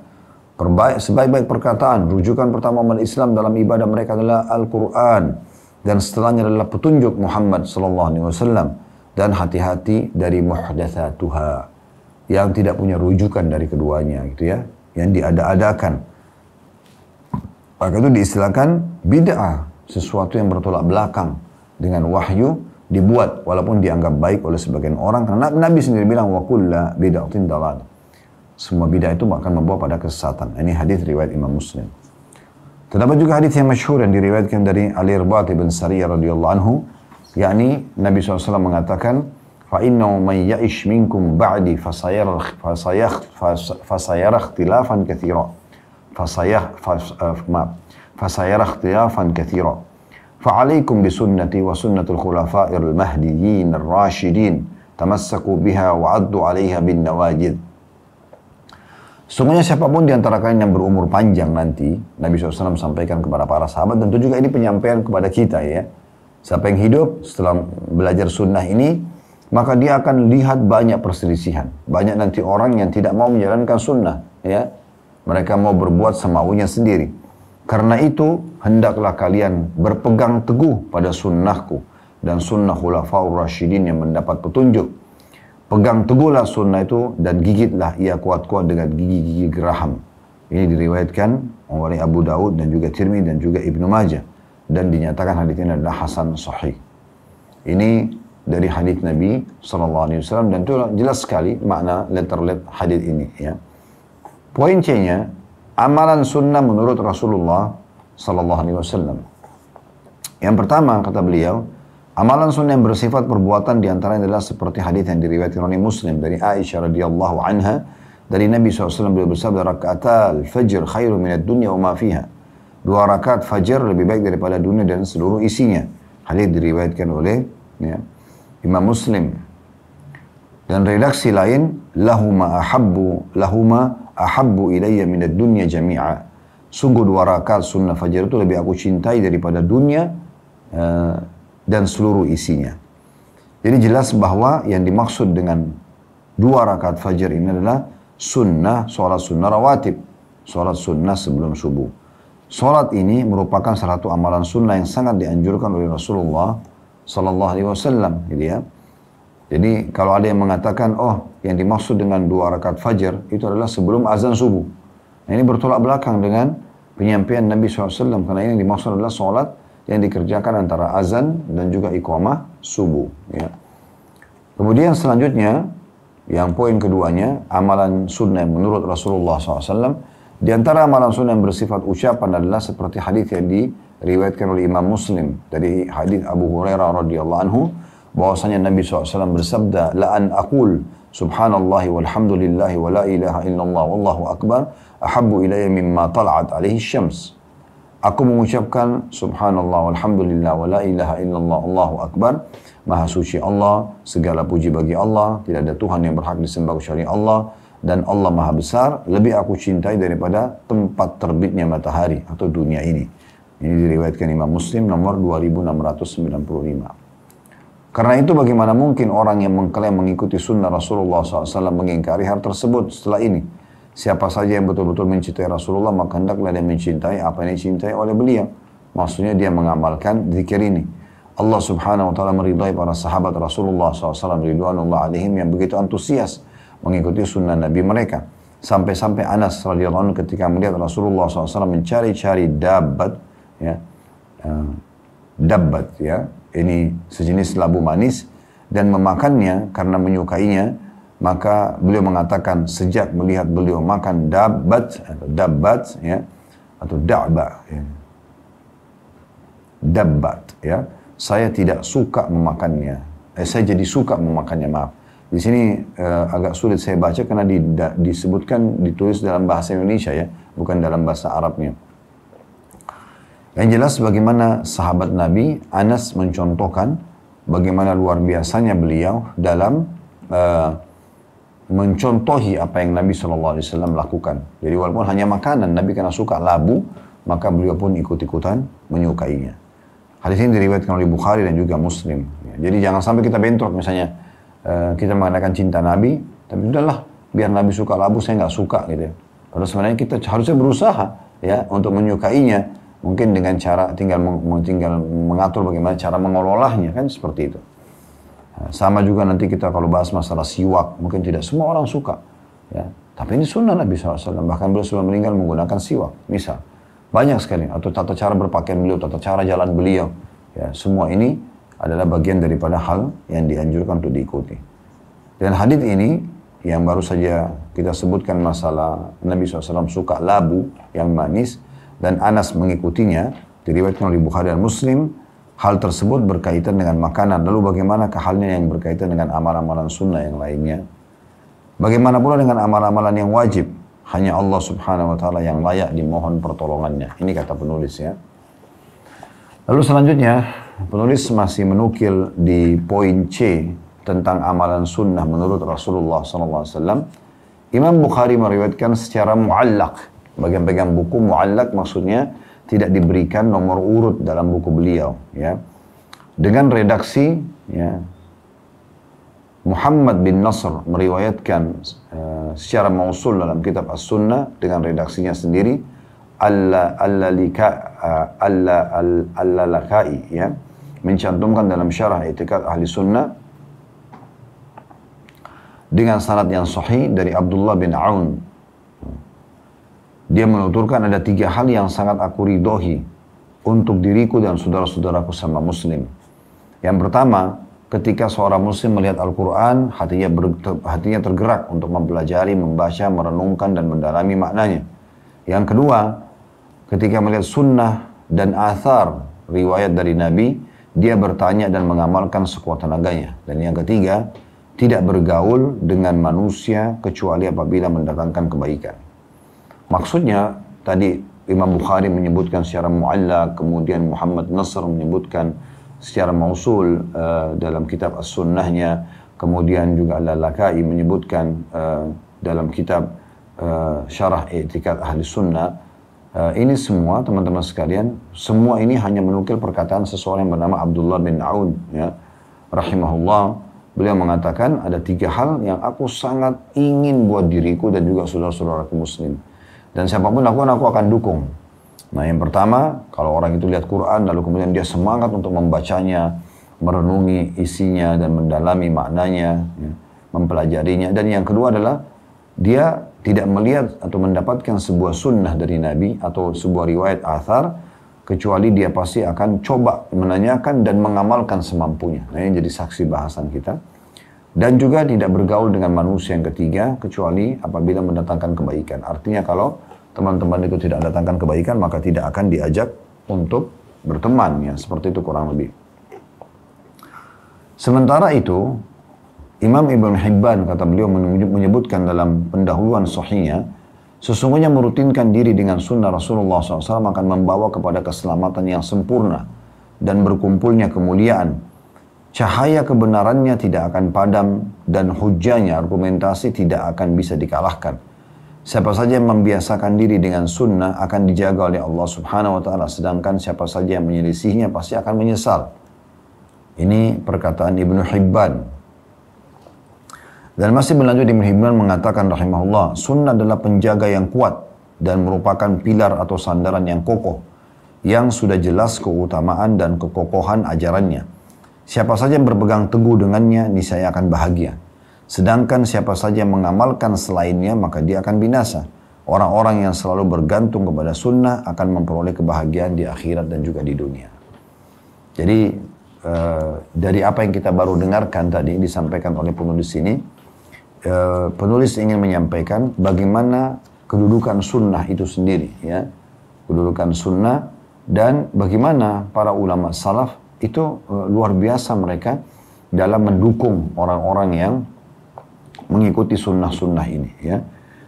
sebaik-baik perkataan, rujukan pertama umat Islam dalam ibadah mereka adalah Al-Quran, dan setelahnya adalah petunjuk Muhammad SAW, dan hati-hati dari muhdatsatuha, yang tidak punya rujukan dari keduanya, gitu ya, yang diada-adakan. Maka itu diistilahkan bid'ah, sesuatu yang bertolak belakang dengan wahyu, dibuat walaupun dianggap baik oleh sebagian orang, karena Nabi sendiri bilang wa kullu bid'atin dhalalah. Semua bid'ah itu akan membawa pada kesesatan. Ini hadis riwayat Imam Muslim. Terdapat juga hadis yang masyhur yang diriwayatkan dari Al-Irbad bin Sariyah radhiyallahu anhu, yakni Nabi SAW mengatakan, fa innahu man ya'ish minkum ba'di fasayara ikhtilafan katsira. Fasayara ikhtilafan katsira. Fa'alaikum bisunnati wa sunnatul khulafa'il mahdiyyin ar-rasyidin, tamassaku biha wa 'addu 'alaiha bin nawajid. Sungguhnya siapapun di antara kalian yang berumur panjang nanti, Nabi SAW sampaikan kepada para sahabat, tentu juga ini penyampaian kepada kita ya. Siapa yang hidup setelah belajar sunnah ini, maka dia akan lihat banyak perselisihan. Banyak nanti orang yang tidak mau menjalankan sunnah, ya. Mereka mau berbuat semaunya sendiri. Karena itu, hendaklah kalian berpegang teguh pada sunnahku dan sunnah khulafaur rasyidin yang mendapat petunjuk. Pegang teguhlah sunnah itu dan gigitlah ia kuat-kuat dengan gigi-gigi geraham. Ini diriwayatkan oleh Abu Daud dan juga Tirmidzi dan juga Ibnu Majah. Dan dinyatakan hadits ini adalah hasan sahih. Ini dari hadits Nabi SAW dan itu jelas sekali makna letter-letter hadits ini, ya. Poin C-nya, amalan sunnah menurut Rasulullah SAW. Yang pertama, kata beliau, amalan sunnah yang bersifat perbuatan diantaranya adalah seperti hadits yang diriwayatkan oleh Muslim dari Aisyah radhiyallahu anha dari Nabi SAW beliau bersabda, rakaatal fajr khairu minad dunya wa ma fiha. 2 rakaat fajar lebih baik daripada dunia dan seluruh isinya. Hadits diriwayatkan oleh, ya, Imam Muslim. Dan redaksi lain, lahuma ahabbu ilayya minad dunya jami'a. Sungguh 2 rakaat sunnah fajar itu lebih aku cintai daripada dunia dan seluruh isinya. Jadi jelas bahwa yang dimaksud dengan 2 rakaat fajar ini adalah sunnah, sholat sunnah rawatib, sholat sunnah sebelum subuh. Sholat ini merupakan salah satu amalan sunnah yang sangat dianjurkan oleh Rasulullah Sallallahu Alaihi Wasallam, gitu ya. Jadi kalau ada yang mengatakan, oh yang dimaksud dengan 2 rakaat fajar itu adalah sebelum azan subuh. Nah, ini bertolak belakang dengan penyampaian Nabi SAW, karena ini dimaksud adalah sholat yang dikerjakan antara azan dan juga iqamah subuh. Ya. Kemudian selanjutnya, yang poin keduanya, amalan sunnah menurut Rasulullah SAW. Di antara amalan sunnah yang bersifat ucapan adalah seperti hadis yang diriwayatkan oleh Imam Muslim dari hadis Abu Hurairah radhiyallahu anhu, bahwasanya Nabi SAW bersabda, la an aqul subhanallah walhamdulillah wa la ilaha illallah wallahu akbar ahabbu ilayya mimma tala'at alaihi syams. Aku mengucapkan subhanallah walhamdulillah wa la ilaha illallah wallahu akbar, maha suci Allah, segala puji bagi Allah, tidak ada Tuhan yang berhak disembah kecuali Allah, dan Allah maha besar, lebih aku cintai daripada tempat terbitnya matahari atau dunia ini. Ini diriwayatkan Imam Muslim nomor 2695. Karena itu bagaimana mungkin orang yang mengklaim mengikuti sunnah Rasulullah SAW mengingkari hal tersebut setelah ini. Siapa saja yang betul-betul mencintai Rasulullah, maka hendaklah dia mencintai apa yang dicintai oleh beliau. Maksudnya dia mengamalkan zikir ini. Allah Subhanahu wa taala meridai para sahabat Rasulullah SAW ridwanullah alaihim yang begitu antusias mengikuti sunnah Nabi mereka. Sampai-sampai Anas radhiyallahu anhu ketika melihat Rasulullah SAW mencari-cari dabbat, ya, dabbat, ya, ini sejenis labu manis, dan memakannya karena menyukainya, maka beliau mengatakan sejak melihat beliau makan dabbat, ya, atau da'ba, ya, dabbat, ya, saya tidak suka memakannya. Saya jadi suka memakannya, maaf. Di sini agak sulit saya baca karena disebutkan, ditulis dalam bahasa Indonesia, ya, bukan dalam bahasa Arabnya. Yang jelas bagaimana sahabat Nabi, Anas mencontohkan bagaimana luar biasanya beliau dalam mencontohi apa yang Nabi SAW lakukan. Jadi walaupun hanya makanan, Nabi karena suka labu, maka beliau pun ikut-ikutan menyukainya. Hadis ini diriwayatkan oleh Bukhari dan juga Muslim. Jadi jangan sampai kita bentrok, misalnya kita mengatakan cinta Nabi, tapi udahlah, biar Nabi suka labu, saya nggak suka, gitu ya. Padahal sebenarnya kita harusnya berusaha, ya, untuk menyukainya, mungkin dengan cara tinggal mengatur bagaimana cara mengelolanya, kan seperti itu. Sama juga nanti kita kalau bahas masalah siwak, mungkin tidak semua orang suka, ya. Tapi ini sunnah Nabi SAW, bahkan beliau sebelum meninggal menggunakan siwak, misal. Banyak sekali, atau tata cara berpakaian beliau, tata cara jalan beliau, ya, semua ini adalah bagian daripada hal yang dianjurkan untuk diikuti. Dan hadis ini yang baru saja kita sebutkan masalah Nabi SAW suka labu yang manis dan Anas mengikutinya, diriwayatkan oleh Bukhari dan Muslim. Hal tersebut berkaitan dengan makanan. Lalu bagaimana halnya yang berkaitan dengan amalan-amalan sunnah yang lainnya? Bagaimana pula dengan amalan-amalan yang wajib? Hanya Allah Subhanahu wa taala yang layak dimohon pertolongannya. Ini kata penulis, ya. Lalu selanjutnya, penulis masih menukil di poin C tentang amalan sunnah menurut Rasulullah SAW. Imam Bukhari meriwayatkan secara mu'allaq. Bagian-bagian buku mu'allaq maksudnya tidak diberikan nomor urut dalam buku beliau, ya. Dengan redaksi, ya, Muhammad bin Nasr meriwayatkan secara mausul dalam kitab As-Sunnah dengan redaksinya sendiri, Al-Lalakai, ya, mencantumkan dalam syarah I'tiqad Ahli Sunnah dengan sanad yang sahih dari Abdullah bin Aun. Dia menuturkan ada 3 hal yang sangat aku ridhoi untuk diriku dan saudara-saudaraku sama muslim. Yang pertama, ketika seorang muslim melihat Al-Quran, hatinya tergerak untuk mempelajari, membaca, merenungkan, dan mendalami maknanya. Yang kedua, ketika melihat sunnah dan athar riwayat dari Nabi, dia bertanya dan mengamalkan sekuat tenaganya. Dan yang ketiga, tidak bergaul dengan manusia kecuali apabila mendatangkan kebaikan. Maksudnya, tadi Imam Bukhari menyebutkan secara mu'allaq, kemudian Muhammad Nasr menyebutkan secara mausul dalam kitab As-Sunnahnya, kemudian juga Al-Lalakai menyebutkan dalam kitab Syarah I'tiqad Ahli Sunnah. Ini semua, teman-teman sekalian, semua ini hanya menukil perkataan seseorang yang bernama Abdullah bin Aun, ya, rahimahullah. Beliau mengatakan ada 3 hal yang aku sangat ingin buat diriku dan juga saudara-saudaraku muslim. Dan siapapun aku akan dukung. Nah, yang pertama, kalau orang itu lihat Quran, lalu kemudian dia semangat untuk membacanya, merenungi isinya dan mendalami maknanya, ya, mempelajarinya. Dan yang kedua adalah dia tidak melihat atau mendapatkan sebuah sunnah dari Nabi atau sebuah riwayat athar, kecuali dia pasti akan coba menanyakan dan mengamalkan semampunya. Nah, ini jadi saksi bahasan kita. Dan juga tidak bergaul dengan manusia yang ketiga, kecuali apabila mendatangkan kebaikan. Artinya kalau teman-teman itu tidak datangkan kebaikan, maka tidak akan diajak untuk berteman, ya, seperti itu kurang lebih. Sementara itu, Imam Ibn Hibban, kata beliau, menyebutkan dalam pendahuluan sahihnya, sesungguhnya merutinkan diri dengan sunnah Rasulullah SAW akan membawa kepada keselamatan yang sempurna dan berkumpulnya kemuliaan. Cahaya kebenarannya tidak akan padam dan hujahnya, argumentasi tidak akan bisa dikalahkan. Siapa saja yang membiasakan diri dengan sunnah akan dijaga oleh Allah Subhanahu wa Ta'ala, sedangkan siapa saja yang menyelisihinya pasti akan menyesal. Ini perkataan Ibnu Hibban. Dan masih berlanjut, Ibnu Hibban mengatakan rahimahullah, sunnah adalah penjaga yang kuat dan merupakan pilar atau sandaran yang kokoh, yang sudah jelas keutamaan dan kekokohan ajarannya. Siapa saja yang berpegang teguh dengannya, niscaya akan bahagia. Sedangkan siapa saja yang mengamalkan selainnya, maka dia akan binasa. Orang-orang yang selalu bergantung kepada sunnah akan memperoleh kebahagiaan di akhirat dan juga di dunia. Jadi, dari apa yang kita baru dengarkan tadi, disampaikan oleh penulis ini, penulis ingin menyampaikan bagaimana kedudukan sunnah itu sendiri, ya, kedudukan sunnah, dan bagaimana para ulama salaf itu luar biasa mereka dalam mendukung orang-orang yang mengikuti sunnah-sunnah ini, ya.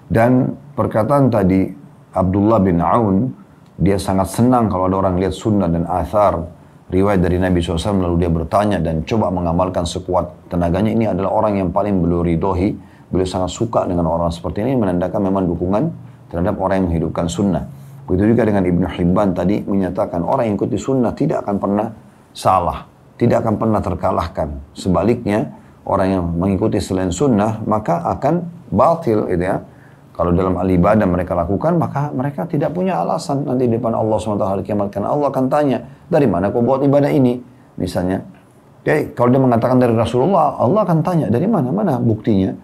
Dan perkataan tadi Abdullah bin Aun, dia sangat senang kalau ada orang lihat sunnah dan athar riwayat dari Nabi SAW, lalu dia bertanya dan coba mengamalkan sekuat tenaganya. Ini adalah orang yang paling beliau ridhoi. Beliau sangat suka dengan orang seperti ini, menandakan memang dukungan terhadap orang yang menghidupkan sunnah. Begitu juga dengan Ibnu Hibban tadi menyatakan orang yang ikuti sunnah tidak akan pernah salah, tidak akan pernah terkalahkan. Sebaliknya, orang yang mengikuti selain sunnah maka akan batil, gitu ya. Kalau dalam al-ibadah mereka lakukan, maka mereka tidak punya alasan nanti di depan Allah SWT hari kiamat. Karena Allah akan tanya, dari mana kau buat ibadah ini? Misalnya, kalau dia mengatakan dari Rasulullah, Allah akan tanya, dari mana? Mana buktinya?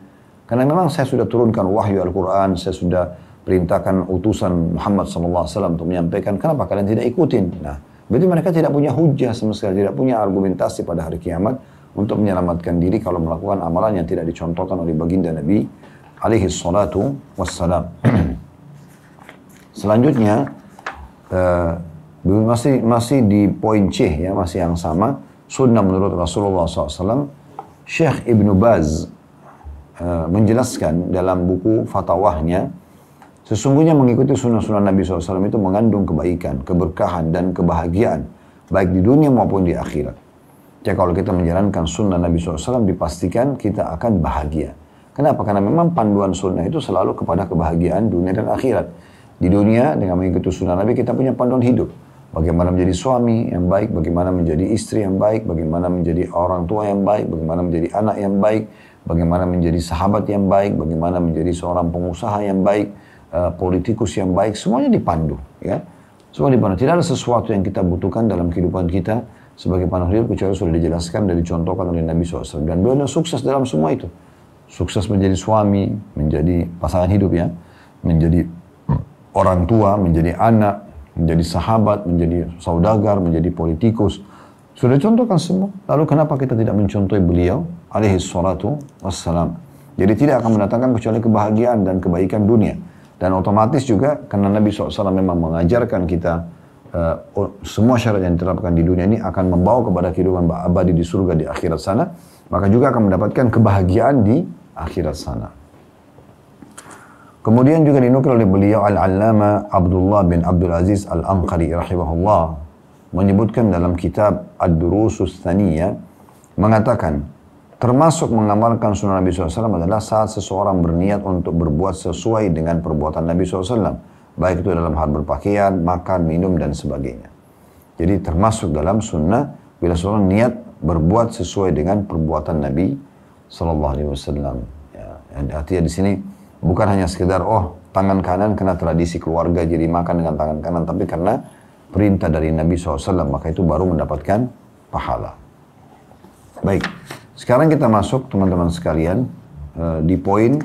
Karena memang saya sudah turunkan wahyu Al-Quran, saya sudah perintahkan utusan Muhammad SAW untuk menyampaikan, kenapa kalian tidak ikutin? Nah, berarti mereka tidak punya hujah sama sekali, tidak punya argumentasi pada hari kiamat untuk menyelamatkan diri kalau melakukan amalan yang tidak dicontohkan oleh baginda Nabi alaihi salatu wassalam. Selanjutnya, masih di poin C, ya, masih yang sama, sunnah menurut Rasulullah SAW. Syekh Ibnu Baz menjelaskan dalam buku fatwahnya, sesungguhnya mengikuti sunnah-sunnah Nabi SAW itu mengandung kebaikan, keberkahan, dan kebahagiaan, baik di dunia maupun di akhirat. Jadi kalau kita menjalankan sunnah Nabi SAW, dipastikan kita akan bahagia. Kenapa? Karena memang panduan sunnah itu selalu kepada kebahagiaan dunia dan akhirat. Di dunia, dengan mengikuti sunnah Nabi, kita punya panduan hidup. bagaimana menjadi suami yang baik, bagaimana menjadi istri yang baik, bagaimana menjadi orang tua yang baik, bagaimana menjadi anak yang baik, bagaimana menjadi sahabat yang baik, bagaimana menjadi seorang pengusaha yang baik, politikus yang baik, semuanya dipandu, ya. Semua dipandu. Tidak ada sesuatu yang kita butuhkan dalam kehidupan kita sebagai panduan hidup kecuali sudah dijelaskan dan dicontohkan oleh Nabi SAW. Dan beliau sukses dalam semua itu. Sukses menjadi suami, menjadi pasangan hidup ya, menjadi orang tua, menjadi anak, menjadi sahabat, menjadi saudagar, menjadi politikus. Sudah contohkan semua. Lalu kenapa kita tidak mencontohi beliau alaihi salatu wassalam? Jadi tidak akan mendatangkan kecuali kebahagiaan dan kebaikan dunia. Dan otomatis juga karena Nabi SAW memang mengajarkan kita semua syarat yang diterapkan di dunia ini akan membawa kepada kehidupan abadi di surga di akhirat sana, maka juga akan mendapatkan kebahagiaan di akhirat sana. Kemudian juga dinukil oleh beliau Al-Allama Abdullah bin Abdul Aziz Al-Anqari rahimahullah menyebutkan dalam kitab Ad-Durusus Tsaniyah mengatakan, termasuk mengamalkan sunnah Nabi SAW adalah saat seseorang berniat untuk berbuat sesuai dengan perbuatan Nabi SAW. Baik itu dalam hal berpakaian, makan, minum, dan sebagainya. Jadi termasuk dalam sunnah bila seorang niat berbuat sesuai dengan perbuatan Nabi SAW. Ya, artinya di sini bukan hanya sekedar, tangan kanan kena tradisi keluarga jadi makan dengan tangan kanan. Tapi karena perintah dari Nabi SAW, maka itu baru mendapatkan pahala. Baik. Sekarang kita masuk teman-teman sekalian di poin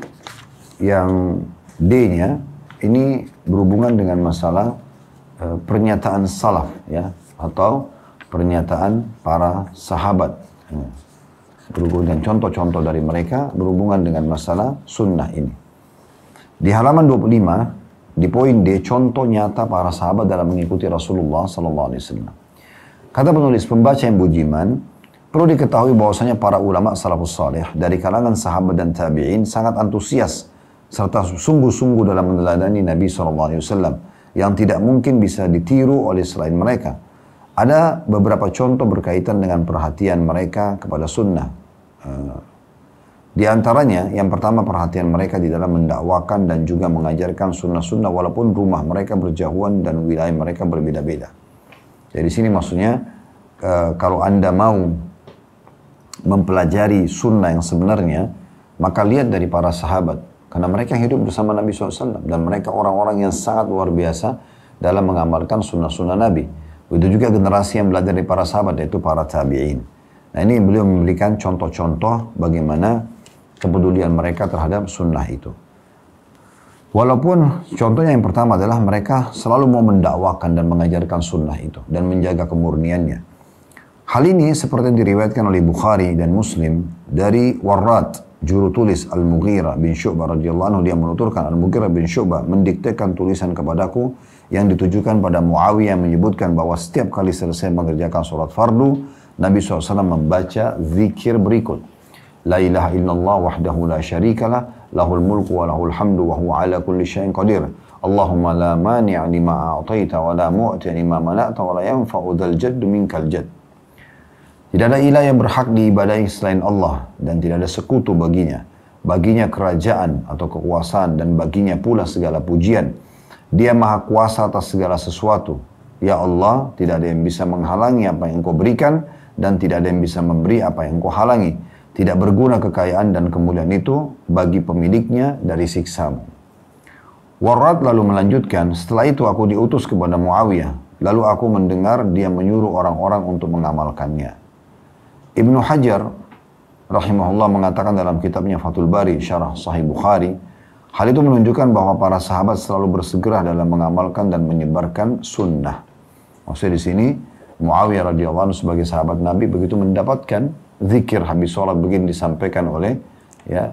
yang D-nya ini berhubungan dengan masalah pernyataan salaf ya atau pernyataan para sahabat. Berhubungan dengan contoh-contoh dari mereka berhubungan dengan masalah sunnah ini. Di halaman 25 di poin D contoh nyata para sahabat dalam mengikuti Rasulullah SAW. Kata penulis pembaca yang budiman, perlu diketahui bahwasanya para ulama salafus saleh dari kalangan sahabat dan tabi'in sangat antusias serta sungguh-sungguh dalam meneladani Nabi SAW yang tidak mungkin bisa ditiru oleh selain mereka. Ada beberapa contoh berkaitan dengan perhatian mereka kepada sunnah. Di antaranya yang pertama perhatian mereka di dalam mendakwakan dan juga mengajarkan sunnah-sunnah walaupun rumah mereka berjauhan dan wilayah mereka berbeda-beda. Jadi di sini maksudnya kalau Anda mau mempelajari sunnah yang sebenarnya, maka lihat dari para sahabat. Karena mereka hidup bersama Nabi SAW. Dan mereka orang-orang yang sangat luar biasa dalam mengamalkan sunnah-sunnah Nabi. Begitu juga generasi yang belajar dari para sahabat, yaitu para tabi'in. Nah ini beliau memberikan contoh-contoh bagaimana kepedulian mereka terhadap sunnah itu. Walaupun contohnya yang pertama adalah mereka selalu mau mendakwakan dan mengajarkan sunnah itu. Dan menjaga kemurniannya. Hal ini seperti yang diriwayatkan oleh Bukhari dan Muslim dari Warrad, juru tulis Al-Mughirah bin Syu'bah radhiyallahu anhu, dia menuturkan Al-Mughirah bin Syu'bah mendiktekan tulisan kepadaku yang ditujukan pada Muawiyah menyebutkan bahwa setiap kali selesai mengerjakan sholat fardu, Nabi SAW membaca zikir berikut. La ilaha illallah wahdahu la syarikalah, lahul mulku wa lahul hamdu wa huwa ala kulli syai'in qadir. Allahumma la mani'a lima a'taita wa la mu'ti lima mana'ta wa la yanfa'u dzal jaddu minkal jadd. Tidak ada ilah yang berhak diibadahi selain Allah dan tidak ada sekutu baginya. Baginya kerajaan atau kekuasaan dan baginya pula segala pujian. Dia maha kuasa atas segala sesuatu. Ya Allah, tidak ada yang bisa menghalangi apa yang Engkau berikan dan tidak ada yang bisa memberi apa yang Engkau halangi. Tidak berguna kekayaan dan kemuliaan itu bagi pemiliknya dari siksamu. Warrad lalu melanjutkan, setelah itu aku diutus kepada Muawiyah. Lalu aku mendengar dia menyuruh orang-orang untuk mengamalkannya. Ibnu Hajar rahimahullah mengatakan dalam kitabnya Fathul Bari Syarah Sahih Bukhari, hal itu menunjukkan bahwa para sahabat selalu bersegera dalam mengamalkan dan menyebarkan sunnah. Maksudnya di sini Muawiyah radhiyallahu anhu sebagai sahabat Nabi begitu mendapatkan zikir habis sholat begini disampaikan oleh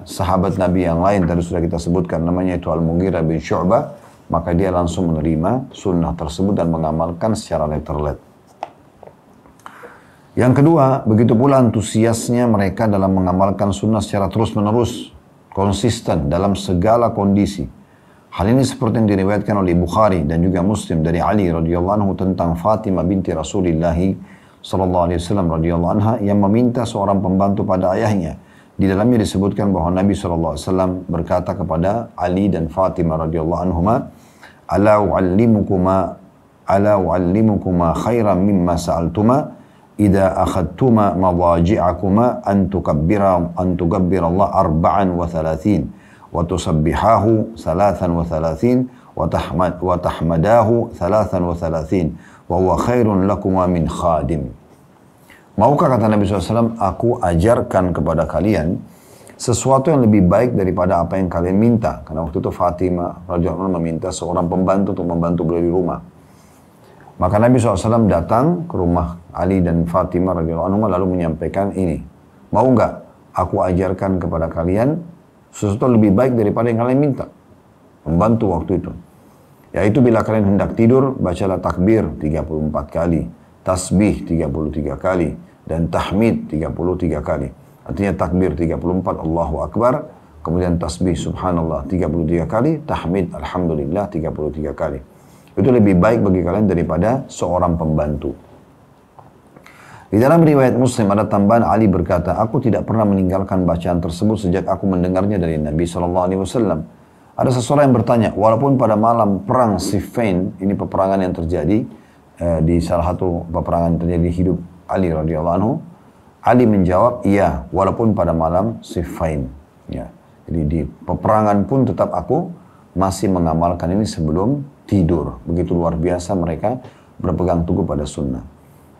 sahabat Nabi yang lain tadi sudah kita sebutkan namanya itu Al-Mughirah bin Syu'bah, maka dia langsung menerima sunnah tersebut dan mengamalkan secara letter-let. Yang kedua, begitu pula antusiasnya mereka dalam mengamalkan sunnah secara terus-menerus, konsisten dalam segala kondisi. Hal ini seperti yang diriwayatkan oleh Bukhari dan juga Muslim dari Ali radhiyallahu anhu tentang Fatimah binti Rasulullah sallallahu alaihi wasallam radhiyallahu anha yang meminta seorang pembantu pada ayahnya. Di dalamnya disebutkan bahwa Nabi sallallahu alaihi wasallam berkata kepada Ali dan Fatimah radhiyallahu anhuma, "Ala u'allimukuma ala u'allimukuma khairan mimma sa'altuma idza akhadtuma madaji'akuma an tukabbira Allah arba'an wa thalathin wa tusabbihahu thalathan wa thalathin wa tahmadahu thalathan wa thalathin wa huwa khairun lakuma min khadim. Maukah, kata Nabi SAW, aku ajarkan kepada kalian sesuatu yang lebih baik daripada apa yang kalian minta. Karena waktu itu Fatimah radhiyallahu anha meminta seorang pembantu untuk membantu beliau di rumah. Maka Nabi SAW datang ke rumah Ali dan Fatimah radhiyallahu anha lalu menyampaikan ini. Mau enggak aku ajarkan kepada kalian sesuatu lebih baik daripada yang kalian minta? Membantu waktu itu. Yaitu bila kalian hendak tidur, bacalah takbir 34 kali. Tasbih 33 kali. Dan tahmid 33 kali. Artinya takbir 34, Allahu Akbar. Kemudian tasbih subhanallah 33 kali. Tahmid alhamdulillah 33 kali. Itu lebih baik bagi kalian daripada seorang pembantu. Di dalam riwayat Muslim ada tambahan, Ali berkata, aku tidak pernah meninggalkan bacaan tersebut sejak aku mendengarnya dari Nabi SAW. Ada seseorang yang bertanya, walaupun pada malam perang Siffin, ini peperangan yang terjadi di salah satu peperangan terjadi di hidup Ali radhiyallahu anhu, Ali menjawab, iya, walaupun pada malam Siffin. Ya. Jadi di peperangan pun tetap aku masih mengamalkan ini sebelum tidur. Begitu luar biasa mereka berpegang teguh pada sunnah.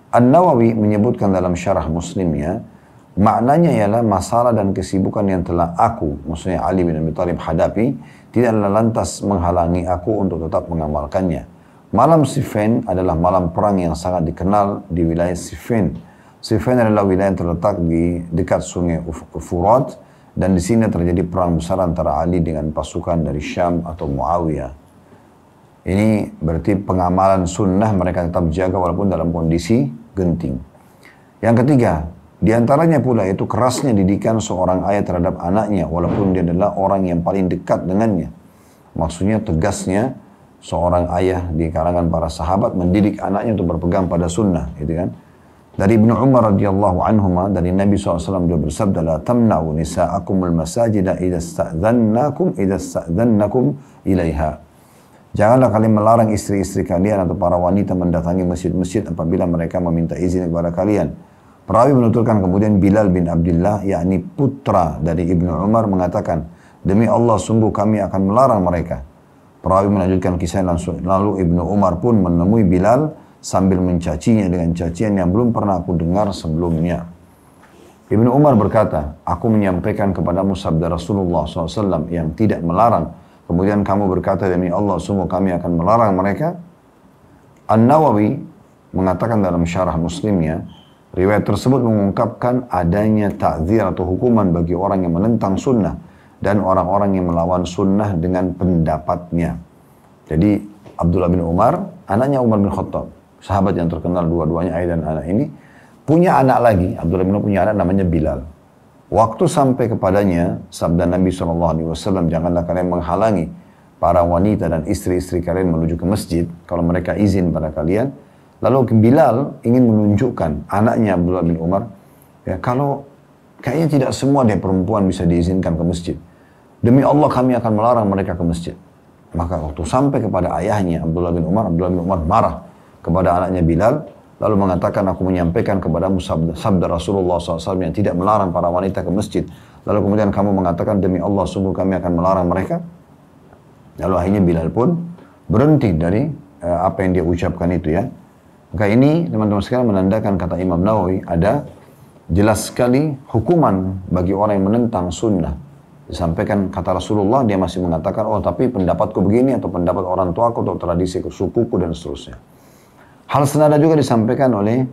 An-Nawawi menyebutkan dalam syarah Muslimnya, maknanya ialah masalah dan kesibukan yang telah aku, maksudnya Ali bin Abi Thalib, hadapi, tidaklah lantas menghalangi aku untuk tetap mengamalkannya. Malam Siffin adalah malam perang yang sangat dikenal di wilayah Siffin. Siffin adalah wilayah yang terletak di dekat sungai Furat, dan di sini terjadi perang besar antara Ali dengan pasukan dari Syam atau Muawiyah. Ini berarti pengamalan sunnah mereka tetap jaga walaupun dalam kondisi genting. Yang ketiga, di antaranya pula itu kerasnya didikan seorang ayah terhadap anaknya walaupun dia adalah orang yang paling dekat dengannya. Maksudnya tegasnya seorang ayah di kalangan para sahabat mendidik anaknya untuk berpegang pada sunnah, gitu kan. Dari Ibnu Umar radhiyallahu anhuma, dari Nabi SAW beliau bersabda, la tamna'u nisa'akumul masajida idza sta'dhannakum ilaiha. Janganlah kalian melarang istri-istri kalian atau para wanita mendatangi masjid-masjid apabila mereka meminta izin kepada kalian. Perawi menuturkan kemudian Bilal bin Abdullah, yakni putra dari Ibnu Umar, mengatakan, demi Allah sungguh kami akan melarang mereka. Perawi melanjutkan kisah lalu Ibnu Umar pun menemui Bilal sambil mencacinya dengan cacian yang belum pernah aku dengar sebelumnya. Ibnu Umar berkata, aku menyampaikan kepadamu sabda Rasulullah SAW yang tidak melarang. Kemudian kamu berkata, demi Allah sungguh kami akan melarang mereka. An-Nawawi mengatakan dalam syarah Muslimnya, riwayat tersebut mengungkapkan adanya ta'zir atau hukuman bagi orang yang menentang sunnah dan orang-orang yang melawan sunnah dengan pendapatnya. Jadi Abdullah bin Umar, anaknya Umar bin Khattab, sahabat yang terkenal dua-duanya, ayah dan anak ini, punya anak lagi. Abdullah bin Umar punya anak namanya Bilal. Waktu sampai kepadanya sabda Nabi SAW, janganlah kalian menghalangi para wanita dan istri-istri kalian menuju ke masjid kalau mereka izin pada kalian. Lalu Bilal ingin menunjukkan anaknya Abdullah bin Umar, ya, kalau kayaknya tidak semua dia perempuan bisa diizinkan ke masjid. Demi Allah kami akan melarang mereka ke masjid. Maka waktu sampai kepada ayahnya Abdullah bin Umar marah kepada anaknya Bilal, lalu mengatakan, aku menyampaikan kepadamu sabda Rasulullah SAW yang tidak melarang para wanita ke masjid. Lalu kemudian kamu mengatakan, demi Allah sungguh kami akan melarang mereka. Lalu akhirnya Bilal pun berhenti dari apa yang dia ucapkan itu, ya. Maka ini teman-teman sekalian menandakan, kata Imam Nawawi, ada jelas sekali hukuman bagi orang yang menentang sunnah. Disampaikan kata Rasulullah, dia masih mengatakan, oh tapi pendapatku begini, atau pendapat orang tuaku, atau tradisi sukuku, dan seterusnya. Hal senada juga disampaikan oleh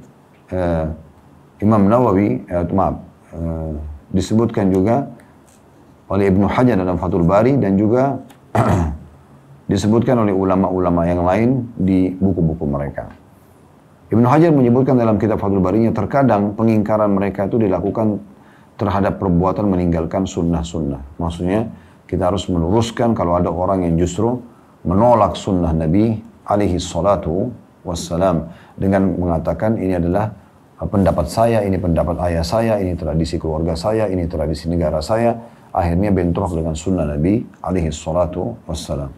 Imam Nawawi, disebutkan juga oleh Ibnu Hajar dalam Fathul Bari, dan juga disebutkan oleh ulama-ulama yang lain di buku-buku mereka. Ibnu Hajar menyebutkan dalam kitab Fathul Barinya, terkadang pengingkaran mereka itu dilakukan terhadap perbuatan meninggalkan sunnah-sunnah. Maksudnya kita harus meluruskan kalau ada orang yang justru menolak sunnah Nabi alaihi salatu wassalam dengan mengatakan ini adalah pendapat saya, ini pendapat ayah saya, ini tradisi keluarga saya, ini tradisi negara saya. Akhirnya bentrok dengan sunnah Nabi alaihi salatu wassalam.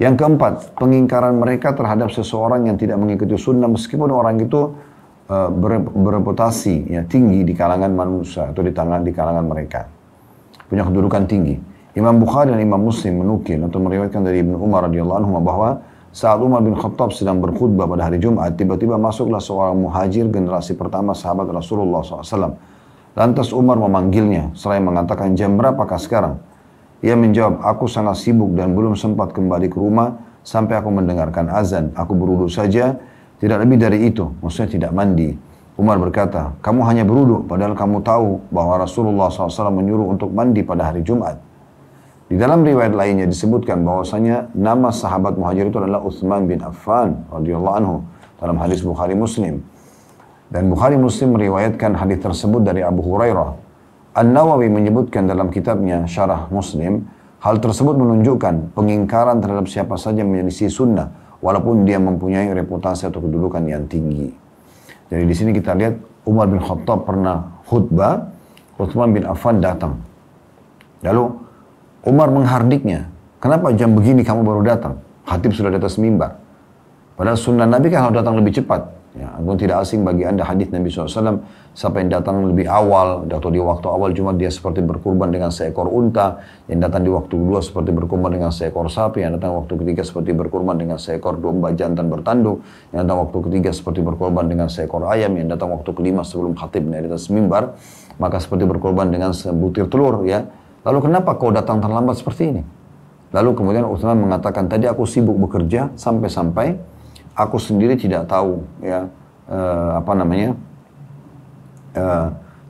Yang keempat, pengingkaran mereka terhadap seseorang yang tidak mengikuti sunnah meskipun orang itu bereputasi ya, tinggi di kalangan manusia atau di kalangan mereka. Punya kedudukan tinggi. Imam Bukhari dan Imam Muslim menukil atau meriwayatkan dari Ibnu Umar radhiyallahu anhu bahwa saat Umar bin Khattab sedang berkhutbah pada hari Jumat, tiba-tiba masuklah seorang muhajir generasi pertama sahabat Rasulullah SAW. Lantas Umar memanggilnya, seraya mengatakan, jam berapakah sekarang? Ia menjawab, aku sangat sibuk dan belum sempat kembali ke rumah sampai aku mendengarkan azan. Aku berwudu saja, tidak lebih dari itu, maksudnya tidak mandi. Umar berkata, kamu hanya berwudu, padahal kamu tahu bahwa Rasulullah SAW menyuruh untuk mandi pada hari Jumat. Di dalam riwayat lainnya disebutkan bahwasanya nama sahabat muhajir itu adalah Utsman bin Affan radhiyallahu anhu dalam hadis Bukhari Muslim. Dan Bukhari Muslim meriwayatkan hadis tersebut dari Abu Hurairah. An-Nawawi menyebutkan dalam kitabnya Syarah Muslim, hal tersebut menunjukkan pengingkaran terhadap siapa saja menyelisih sunnah walaupun dia mempunyai reputasi atau kedudukan yang tinggi. Jadi di sini kita lihat Umar bin Khattab pernah khutbah, Utsman bin Affan datang. Lalu Umar menghardiknya, kenapa jam begini kamu baru datang? Khatib sudah di atas mimbar. Padahal sunnah Nabi kan harus datang lebih cepat. Ya, aku tidak asing bagi anda hadis Nabi SAW, siapa yang datang lebih awal, atau di waktu awal Jumat dia seperti berkurban dengan seekor unta, yang datang di waktu kedua seperti berkurban dengan seekor sapi, yang datang waktu ketiga seperti berkurban dengan seekor domba jantan bertanduk, yang datang waktu ketiga seperti berkurban dengan seekor ayam, yang datang waktu kelima sebelum khatib di atas mimbar, maka seperti berkurban dengan sebutir telur, ya. Lalu kenapa kau datang terlambat seperti ini? Lalu kemudian Utsman mengatakan, tadi aku sibuk bekerja sampai-sampai aku sendiri tidak tahu ya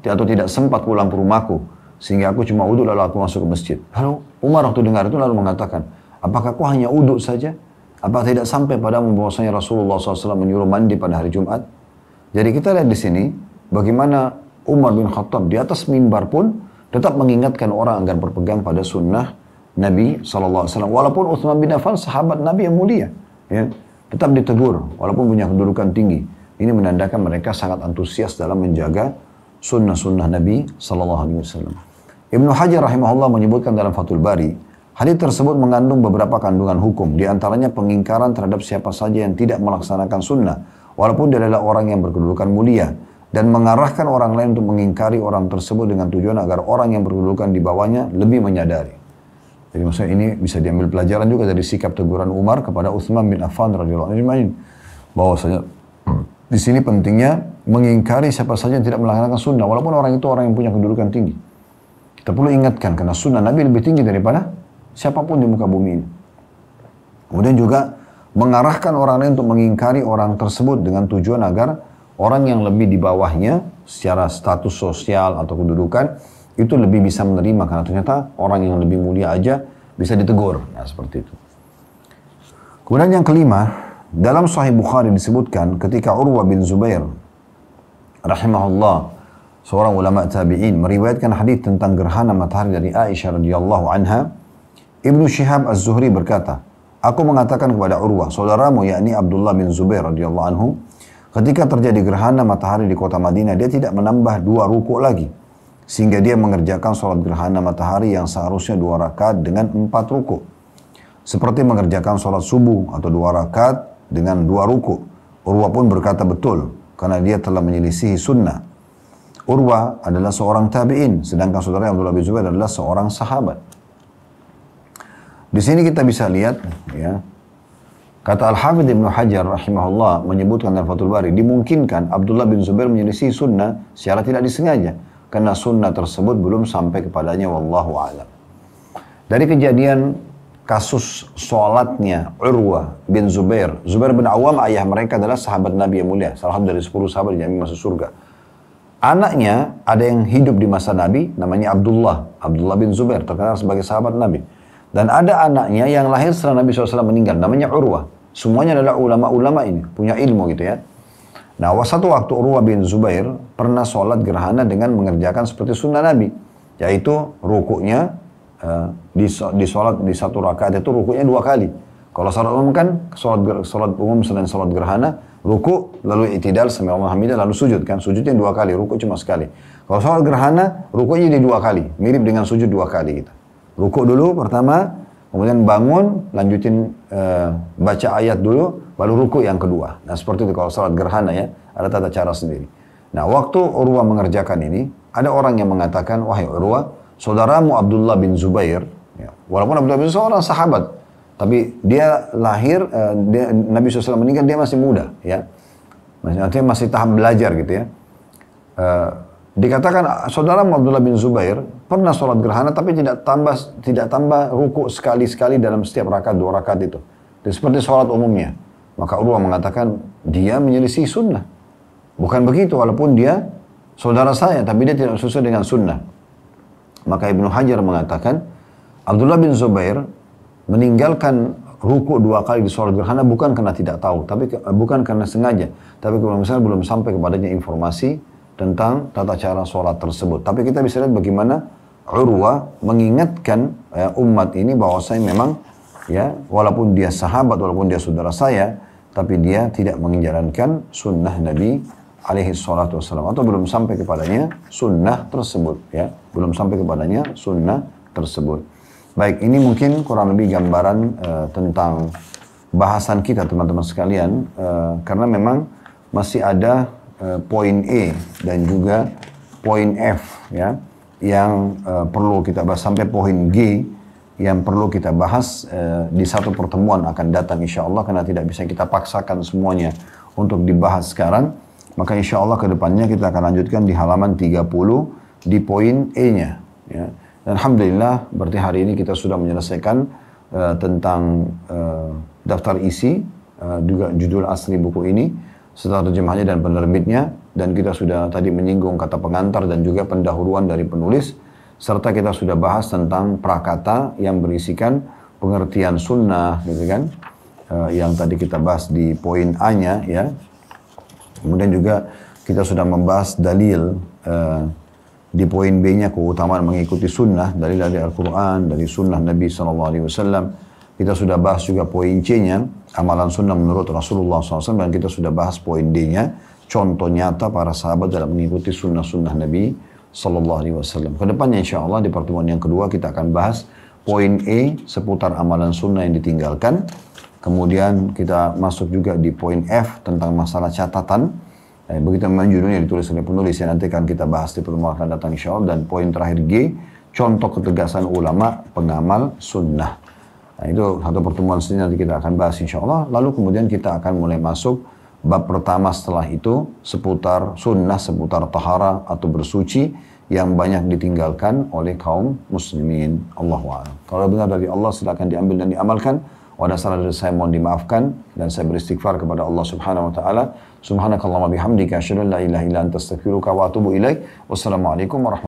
atau tidak sempat pulang ke rumahku sehingga aku cuma uduk lalu aku masuk ke masjid. Lalu Umar waktu dengar itu lalu mengatakan, apakah kau hanya uduk saja? Apa tidak sampai padamu bahwasanya Rasulullah SAW menyuruh mandi pada hari Jumat? Jadi kita lihat di sini bagaimana Umar bin Khattab di atas mimbar pun tetap mengingatkan orang agar berpegang pada sunnah Nabi SAW. Walaupun Utsman bin Affan sahabat Nabi yang mulia, ya, tetap ditegur walaupun punya kedudukan tinggi. Ini menandakan mereka sangat antusias dalam menjaga sunnah-sunnah Nabi SAW. Ibnu Hajar rahimahullah menyebutkan dalam Fathul Bari, hadis tersebut mengandung beberapa kandungan hukum, di antaranya pengingkaran terhadap siapa saja yang tidak melaksanakan sunnah, walaupun dia adalah orang yang berkedudukan mulia, dan mengarahkan orang lain untuk mengingkari orang tersebut dengan tujuan agar orang yang berkedudukan di bawahnya lebih menyadari. Jadi maksudnya ini bisa diambil pelajaran juga dari sikap teguran Umar kepada Utsman bin Affan radhiyallahu anhu, bahwasanya di sini pentingnya mengingkari siapa saja yang tidak melaksanakan sunnah walaupun orang itu orang yang punya kedudukan tinggi. Kita perlu ingatkan karena sunnah Nabi lebih tinggi daripada siapapun di muka bumi ini. Kemudian juga mengarahkan orang lain untuk mengingkari orang tersebut dengan tujuan agar orang yang lebih di bawahnya secara status sosial atau kedudukan itu lebih bisa menerima karena ternyata orang yang lebih mulia aja bisa ditegur. Nah, seperti itu. Kemudian yang kelima, dalam Sahih Bukhari disebutkan ketika Urwah bin Zubair rahimahullah, seorang ulama tabi'in, meriwayatkan hadis tentang gerhana matahari dari Aisyah radhiyallahu anha, Ibnu Syihab Az-Zuhri berkata, aku mengatakan kepada Urwah, saudaramu yakni Abdullah bin Zubair radhiyallahu anhu, ketika terjadi gerhana matahari di kota Madinah, dia tidak menambah 2 rukuk lagi. Sehingga dia mengerjakan sholat gerhana matahari yang seharusnya 2 rakaat dengan 4 rukuk. Seperti mengerjakan sholat subuh atau 2 rakaat dengan 2 rukuk. Urwah pun berkata betul, karena dia telah menyelisihi sunnah. Urwah adalah seorang tabi'in, sedangkan saudara Abdullah bin Zubair adalah seorang sahabat. Di sini kita bisa lihat, ya, kata Al-Hafidh Ibnu Hajar rahimahullah menyebutkan dalam Fathul Bari, dimungkinkan Abdullah bin Zubair menyelisih sunnah secara tidak disengaja, karena sunnah tersebut belum sampai kepadanya, wallahu a'lam. Dari kejadian kasus sholatnya Urwah bin Zubair, Zubair bin Awam ayah mereka adalah sahabat Nabi yang mulia, salah satu dari 10 sahabat yang masuk surga. Anaknya ada yang hidup di masa Nabi, namanya Abdullah bin Zubair, terkenal sebagai sahabat Nabi. Dan ada anaknya yang lahir setelah Nabi SAW meninggal, namanya Urwah. Semuanya adalah ulama-ulama ini, punya ilmu gitu ya. Nah, satu waktu Urwah bin Zubair pernah sholat gerhana dengan mengerjakan seperti sunnah Nabi, yaitu rukuknya di sholat di 1 rakaat itu rukuknya 2 kali. Kalau sholat umum kan sholat umum selain sholat gerhana, ruku lalu i'tidal sami Allahu hamidah lalu sujud kan, sujudnya 2 kali, ruku cuma sekali. Kalau sholat gerhana rukuknya jadi 2 kali, mirip dengan sujud 2 kali gitu. Ruku dulu pertama, Kemudian bangun, lanjutin baca ayat dulu, baru ruku yang kedua. Nah seperti itu kalau salat gerhana ya, ada tata cara sendiri. Nah waktu Urwah mengerjakan ini, ada orang yang mengatakan, wahai Urwah, saudaramu Abdullah bin Zubair, ya, walaupun Abdullah bin Zubair seorang sahabat, tapi dia lahir, Nabi SAW meninggal, dia masih muda, ya. Artinya masih tahap belajar gitu ya. Dikatakan saudara Abdullah bin Zubair pernah sholat gerhana tapi tidak tambah ruku sekali-sekali dalam setiap rakaat 2 rakaat itu. Dan seperti sholat umumnya. Maka Urwah mengatakan dia menyelisih sunnah. Bukan begitu walaupun dia saudara saya tapi dia tidak sesuai dengan sunnah. Maka Ibnu Hajar mengatakan Abdullah bin Zubair meninggalkan ruku 2 kali di sholat gerhana bukan karena tidak tahu, tapi bukan karena sengaja, tapi kalau misalnya belum sampai kepadanya informasi tentang tata cara sholat tersebut. Tapi kita bisa lihat bagaimana Urwah mengingatkan umat ini bahwasanya memang ya walaupun dia sahabat, walaupun dia saudara saya, tapi dia tidak menjalankan sunnah Nabi alaihi salatu wassalam atau belum sampai kepadanya sunnah tersebut ya, belum sampai kepadanya sunnah tersebut. Baik, ini mungkin kurang lebih gambaran tentang bahasan kita teman-teman sekalian, karena memang masih ada poin E dan juga poin F ya, yang perlu kita bahas sampai poin G yang perlu kita bahas di satu pertemuan akan datang insya Allah, karena tidak bisa kita paksakan semuanya untuk dibahas sekarang. Maka insya Allah ke depannya kita akan lanjutkan di halaman 30 di poin E-nya ya. Dan Alhamdulillah berarti hari ini kita sudah menyelesaikan tentang daftar isi, juga judul asli buku ini, setelah terjemahnya dan penerbitnya, dan kita sudah tadi menyinggung kata pengantar dan juga pendahuluan dari penulis, serta kita sudah bahas tentang prakata yang berisikan pengertian sunnah, gitu kan, yang tadi kita bahas di poin A-nya ya. Kemudian juga kita sudah membahas dalil di poin B-nya keutamaan mengikuti sunnah, dalil dari Al-Quran, dari sunnah Nabi SAW. Kita sudah bahas juga poin C-nya, amalan sunnah menurut Rasulullah SAW, dan kita sudah bahas poin D-nya, contoh nyata para sahabat dalam mengikuti sunnah-sunnah Nabi SAW. Kedepannya insya Allah di pertemuan yang kedua kita akan bahas poin E seputar amalan sunnah yang ditinggalkan. Kemudian kita masuk juga di poin F tentang masalah catatan. Begitu memang judulnya ditulis oleh penulis, yang nanti akan kita bahas di pertemuan akan datang insya Allah. Dan poin terakhir G, contoh ketegasan ulama pengamal sunnah. Nah itu satu pertemuan sendiri nanti kita akan bahas insya Allah. Lalu kemudian kita akan mulai masuk bab pertama setelah itu, seputar sunnah, seputar tahara atau bersuci yang banyak ditinggalkan oleh kaum muslimin. Allahu a'lam. Kalau benar dari Allah silakan diambil dan diamalkan. Wadah salah dari saya mohon dimaafkan, dan saya beristighfar kepada Allah Subhanahu wa taala. Subhanakallahumma bihamdika asyhadu an la ilaha illa anta astaghfiruka wa atubu ilaik. Wassalamualaikum warahmatullahi wabarakatuh.